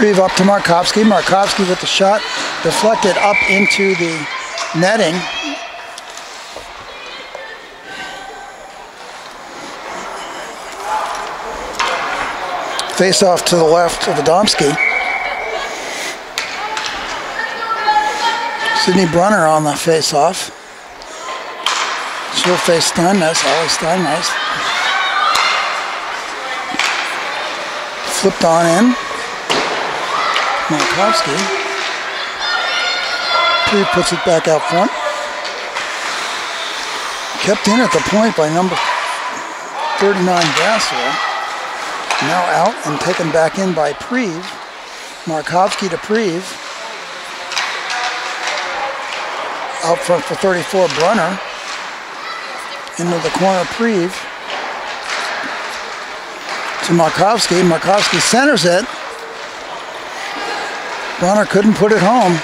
Preve up to Markovsky. Markovsky with the shot deflected up into the netting. Face off to the left of Adamski. Sydney Brunner on the face off. She'll face Steinmetz. Always Steinmetz. Flipped on in. Markovsky. Preve puts it back out front. Kept in at the point by number 39 Gassel. Now out and taken back in by Preve. Markovsky to Preve. Out front for 34 Brunner. Into the corner Preve. To Markovsky. Markovsky centers it. Brunner couldn't put it home.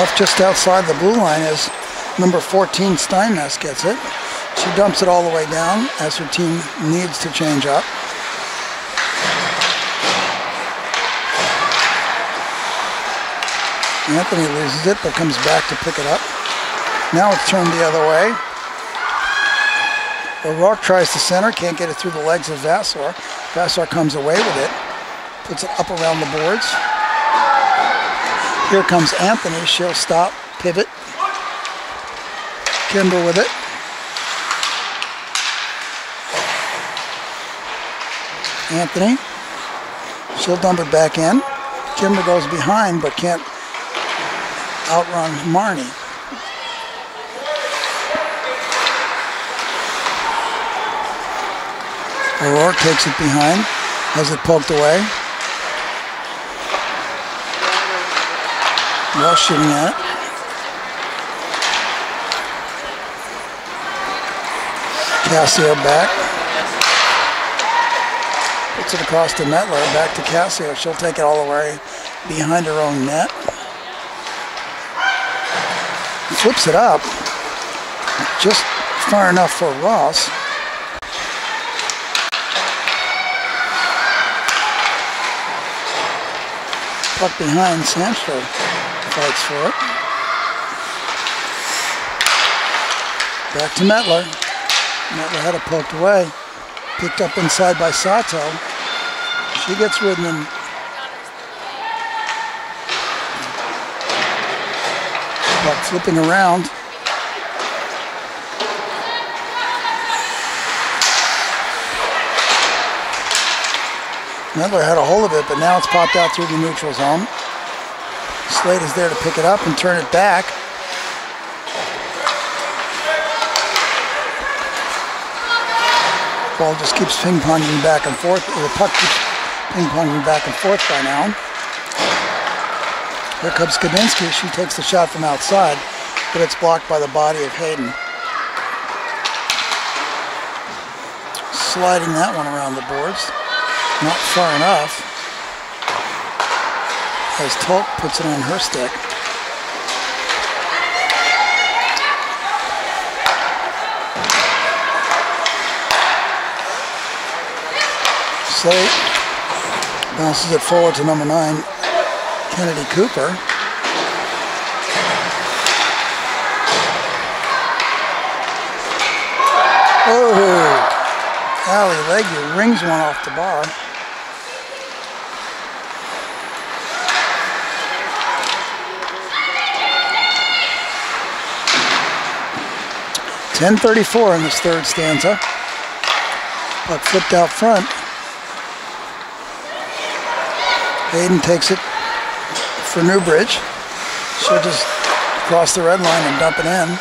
Off just outside the blue line as Number 14, Steinmetz gets it. She dumps it all the way down as her team needs to change up. Anthony loses it, but comes back to pick it up. Now it's turned the other way. O'Rourke tries to center, can't get it through the legs of Vassar. Vassar comes away with it, puts it up around the boards. Here comes Anthony, she'll stop, pivot. Kimber with it. Anthony, she'll dump it back in. Kimber goes behind, but can't outrun Marnie. O'Rourke takes it behind, has it poked away. Well, shooting at it. Cassio back. Puts it across to Mettler, back to Cassio. She'll take it all the way behind her own net. Flips it up, just far enough for Ross. Puck behind, Sandstrom fights for it. Back to Mettler. Mettler had it poked away. Picked up inside by Sato. She gets ridden in. Puck flipping around. Mettler had a hold of it, but now it's popped out through the neutral zone. Slade is there to pick it up and turn it back. Ball just keeps ping-ponging back and forth. The puck keeps ping-ponging back and forth by now. Here comes Kabinski. She takes the shot from outside, but it's blocked by the body of Hayden. Sliding that one around the boards. Not far enough. As Tolk puts it on her stick. Slate bounces it forward to number 9, Kennedy Cooper. Oh! Allie Legue rings one off the bar. .10:34 in this third stanza. Puck flipped out front. Hayden takes it for Newbridge. She'll just cross the red line and dump it in.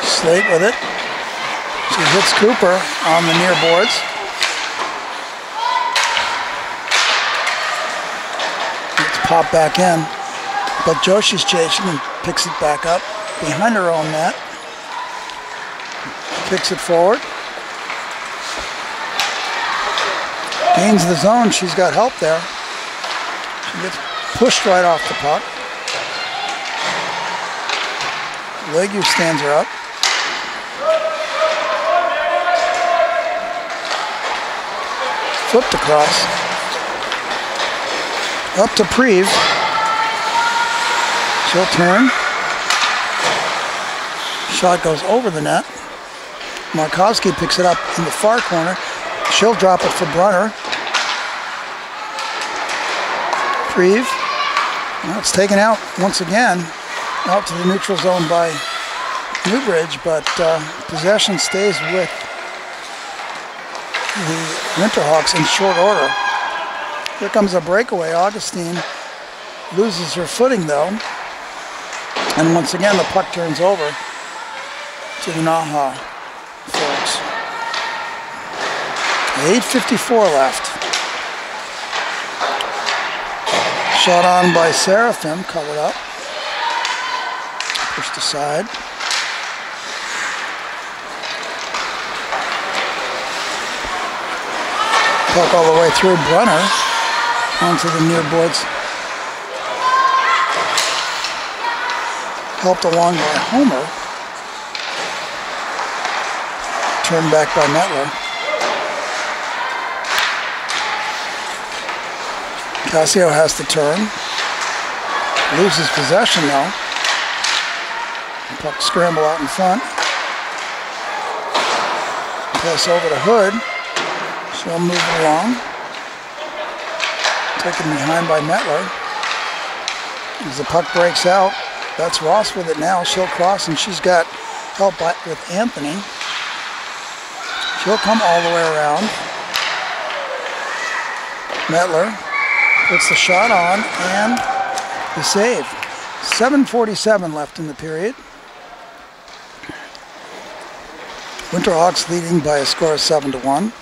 Slate with it. She hits Cooper on the near boards. It's popped back in, but Joshi's chasing and picks it back up behind her own net. Kicks it forward. Gains the zone. She's got help there. She gets pushed right off the puck. Legue stands her up. Flipped across. Up to Preve. She'll turn. Shot goes over the net. Markowski picks it up in the far corner. She'll drop it for Brunner. Preve. Well, it's taken out once again. Out to the neutral zone by Newbridge, but possession stays with the Winterhawks in short order. Here comes a breakaway. Augustine loses her footing though. And once again the puck turns over to the NAHA folks. 8:54 left. Shot on by Seraphim, covered up. Pushed aside. Puck all the way through Brunner. onto the near boards. Helped along by Homer. Turned back by Mettler. Casio has to turn. Loses possession though. Puck scramble out in front. Pass over to Hood. She'll move it along. Taken behind by Mettler. As the puck breaks out, that's Ross with it now. She'll cross and she's got help with Anthony. She'll come all the way around. Mettler puts the shot on and the save. 7:47 left in the period. Winterhawks leading by a score of 7-1.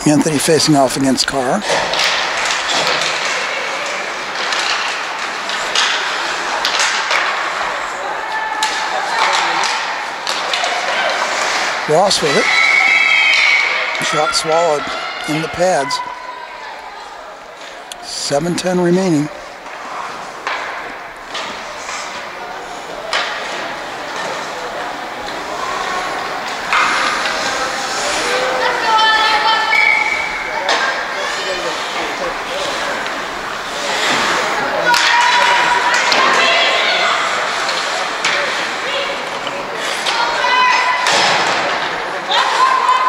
Anthony facing off against Carr. Ross with it. Shot swallowed in the pads. 7:10 remaining.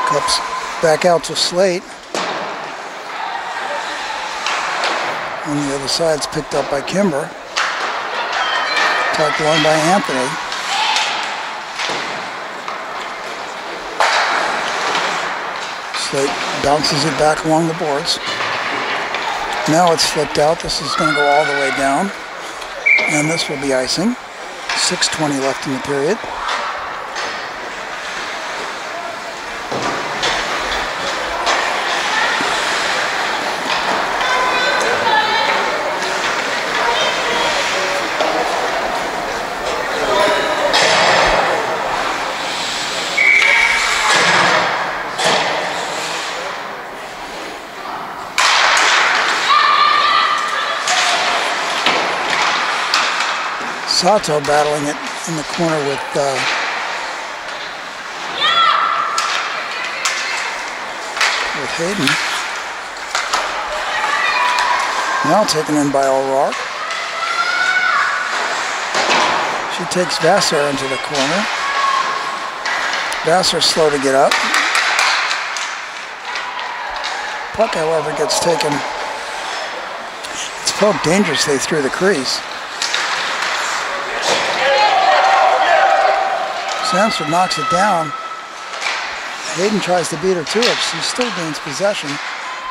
Cups back out to Slate. On the other side's picked up by Kimber. Tucked along by Anthony. Slate bounces it back along the boards. Now it's flipped out. This is going to go all the way down. And this will be icing. 6:20 left in the period. Sato battling it in the corner with Hayden. Now taken in by O'Rourke. She takes Vassar into the corner. Vassar slow to get up. Puck, however, gets taken. It's poked dangerously through the crease. Sanford knocks it down. Hayden tries to beat her to it. She still gains possession.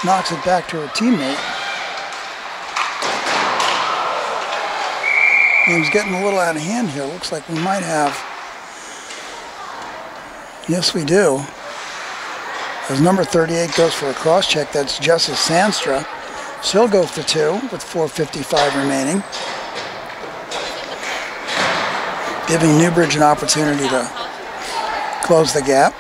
Knocks it back to her teammate. Game's getting a little out of hand here. Looks like we might have. Yes, we do. As number 38 goes for a cross check, that's Jessa Sandstra. She'll go for two with 4:55 remaining. Giving Newbridge an opportunity to close the gap.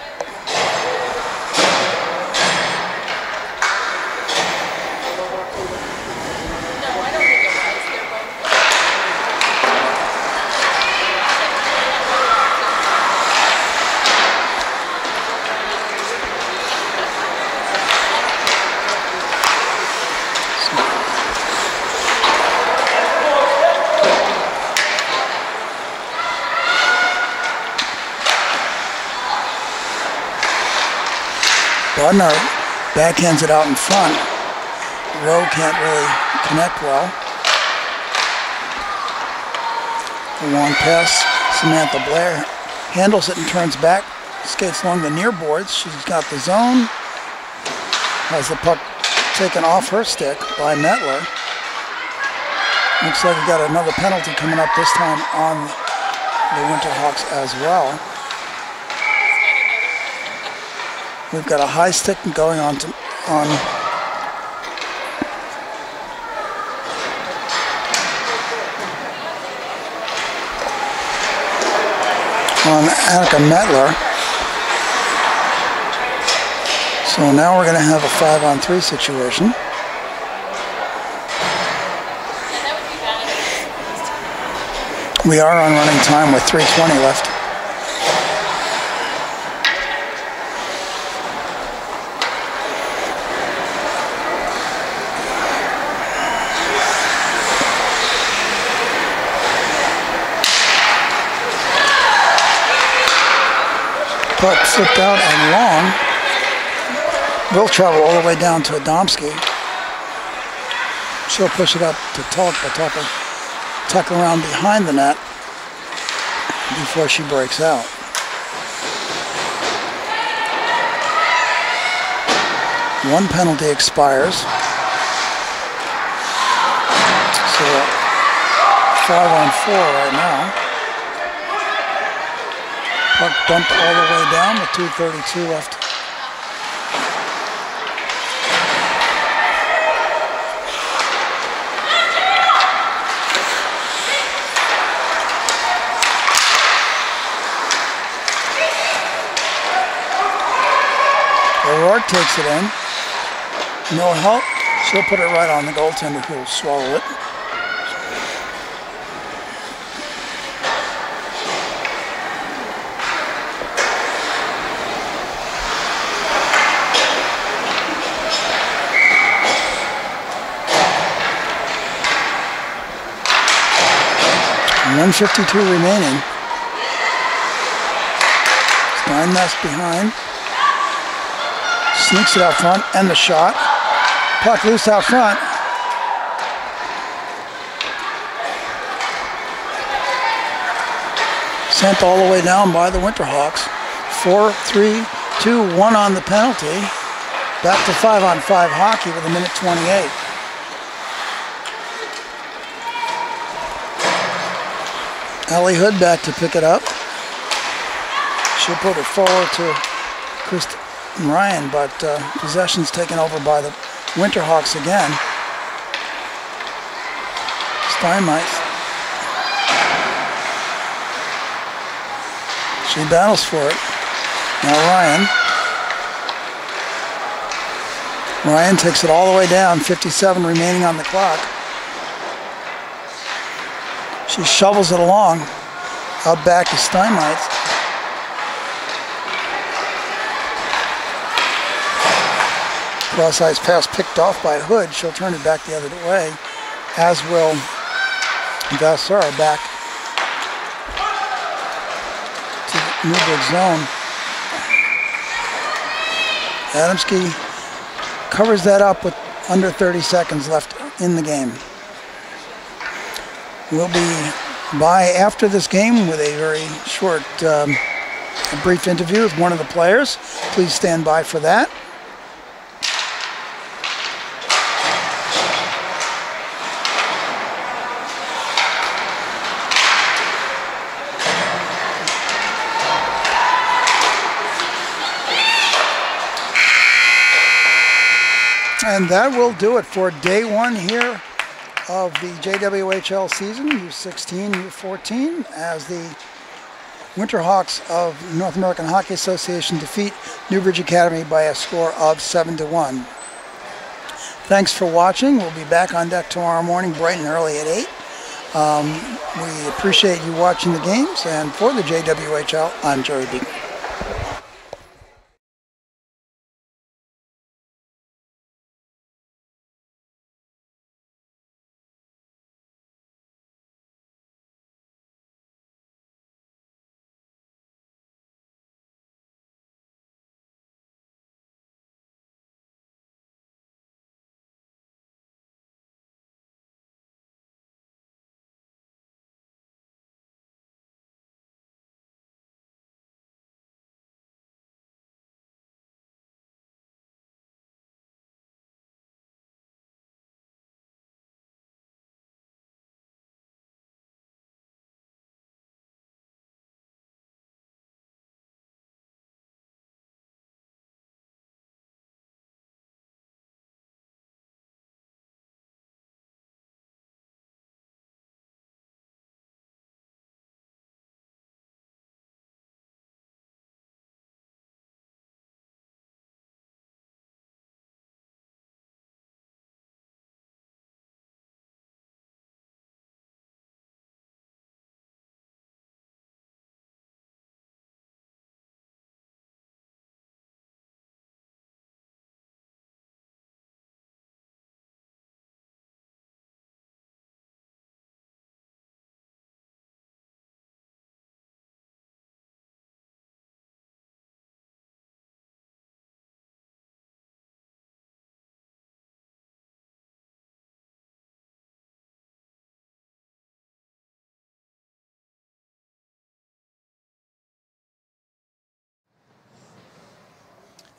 Budnar backhands it out in front. Rowe can't really connect well. A long pass. Samantha Blair handles it and turns back. Skates along the near boards. She's got the zone. Has the puck taken off her stick by Mettler. Looks like we got another penalty coming up this time on the Winterhawks as well. We've got a high stick going on on Annika Metler. So now we're going to have a 5-on-3 situation. We are on running time with 3:20 left. Puck flipped out and long. Will travel all the way down to Adamski. She'll push it up to Tuck, but tuck around behind the net before she breaks out. One penalty expires. So 5-on-4 right now. Puck dumped all the way down with 2:32 left. O'Rourke takes it in. No help. She'll put it right on the goaltender who'll swallow it. .152 remaining. Steinmetz behind. Sneaks it out front, and the shot. Puck loose out front. Sent all the way down by the Winterhawks. 4-3-2-1 on the penalty. Back to 5-on-5 hockey with 1:28. Allie Hood back to pick it up. She'll put it forward to Kristen Ryan, but possession's taken over by the Winterhawks again. Steinmetz. She battles for it. Now Ryan. Ryan takes it all the way down, 57 remaining on the clock. She shovels it along. Out back is Steinmetz. Cross-ice pass picked off by Hood. She'll turn it back the other way, as will Vassar back to the Newbridge zone. Adamski covers that up with under 30 seconds left in the game. We'll be by after this game with a very short, a brief interview with one of the players. Please stand by for that. And that will do it for day one here of the JWHL season, U16, U14, as the Winterhawks of North American Hockey Association defeat Newbridge Academy by a score of 7-1. Thanks for watching. We'll be back on deck tomorrow morning, bright and early at 8. We appreciate you watching the games, and for the JWHL, I'm Jerry Beekman.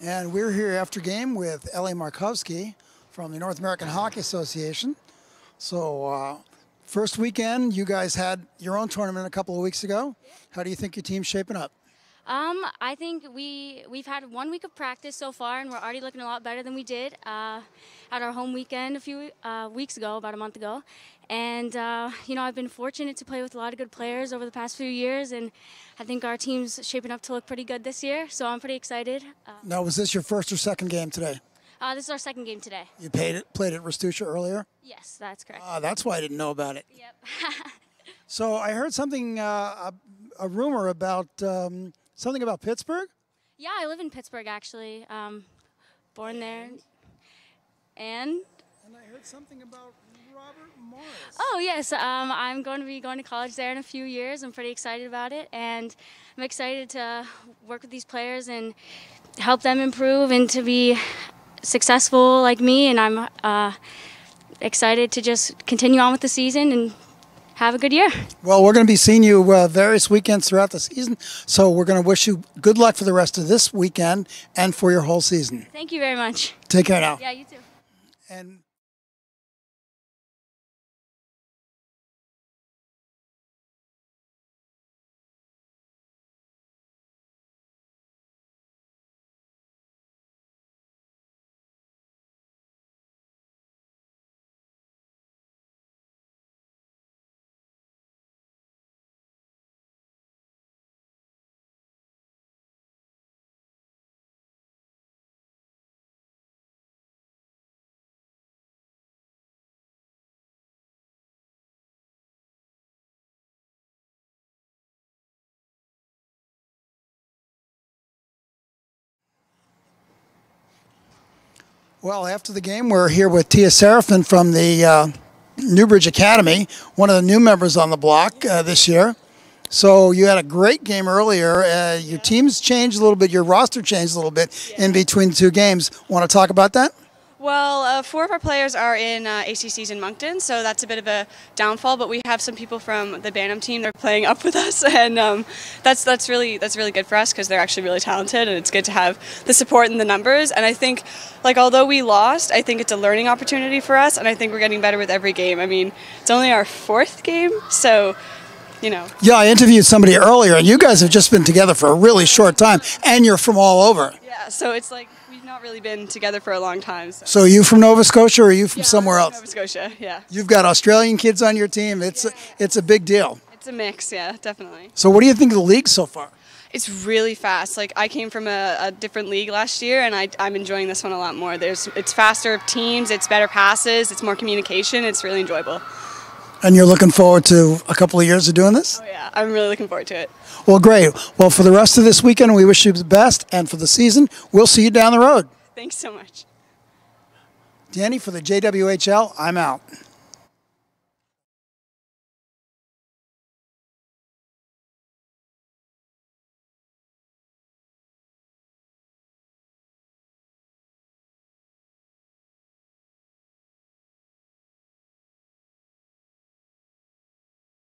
And we're here after game with Ellie Markowski from the North American Hockey Association. So first weekend, you guys had your own tournament a couple of weeks ago. How do you think your team's shaping up? I think we've had 1 week of practice so far, and we're already looking a lot better than we did at our home weekend a few weeks ago, about a month ago. And you know, I've been fortunate to play with a lot of good players over the past few years, and I think our team's shaping up to look pretty good this year. So I'm pretty excited. Now, was this your first or second game today? This is our second game today. You played at Rastusha earlier? Yes, that's correct. That's why I didn't know about it. Yep. So I heard something, a rumor about something about Pittsburgh? Yeah, I live in Pittsburgh, actually. Born there. And I heard something about Robert Morris. Oh, yes. I'm going to be going to college there in a few years. I'm pretty excited about it. And I'm excited to work with these players and help them improve and to be successful like me. And I'm excited to just continue on with the season and have a good year. Well, we're going to be seeing you various weekends throughout the season, so we're going to wish you good luck for the rest of this weekend and for your whole season. Thank you very much. Take care now. Yeah, you too. And well, after the game, we're here with Tia Seraphin from the Newbridge Academy, one of the new members on the block this year. So you had a great game earlier. Your team's changed a little bit. Your roster changed a little bit in between the two games. Want to talk about that? Well, 4 of our players are in ACCs in Moncton, so that's a bit of a downfall. But we have some people from the Bantam team that are playing up with us, and that's really good for us because they're actually really talented, and it's good to have the support and the numbers. And I think, like, although we lost, I think it's a learning opportunity for us, and I think we're getting better with every game. I mean, it's only our 4th game, so you know. Yeah, I interviewed somebody earlier, and you guys have just been together for a really short time, and you're from all over. Yeah, so it's like we've not really been together for a long time. So are you from Nova Scotia, or are you from somewhere else? Nova Scotia, yeah. You've got Australian kids on your team. It's a big deal. It's a mix, yeah, definitely. So what do you think of the league so far? It's really fast. Like, I came from a different league last year, and I'm enjoying this one a lot more. It's faster teams, it's better passes, it's more communication. It's really enjoyable. And you're looking forward to a couple of years of doing this? Oh yeah, I'm really looking forward to it. Well, great. Well, for the rest of this weekend, we wish you the best, and for the season, we'll see you down the road. Thanks so much. Danny, for the JWHL, I'm out.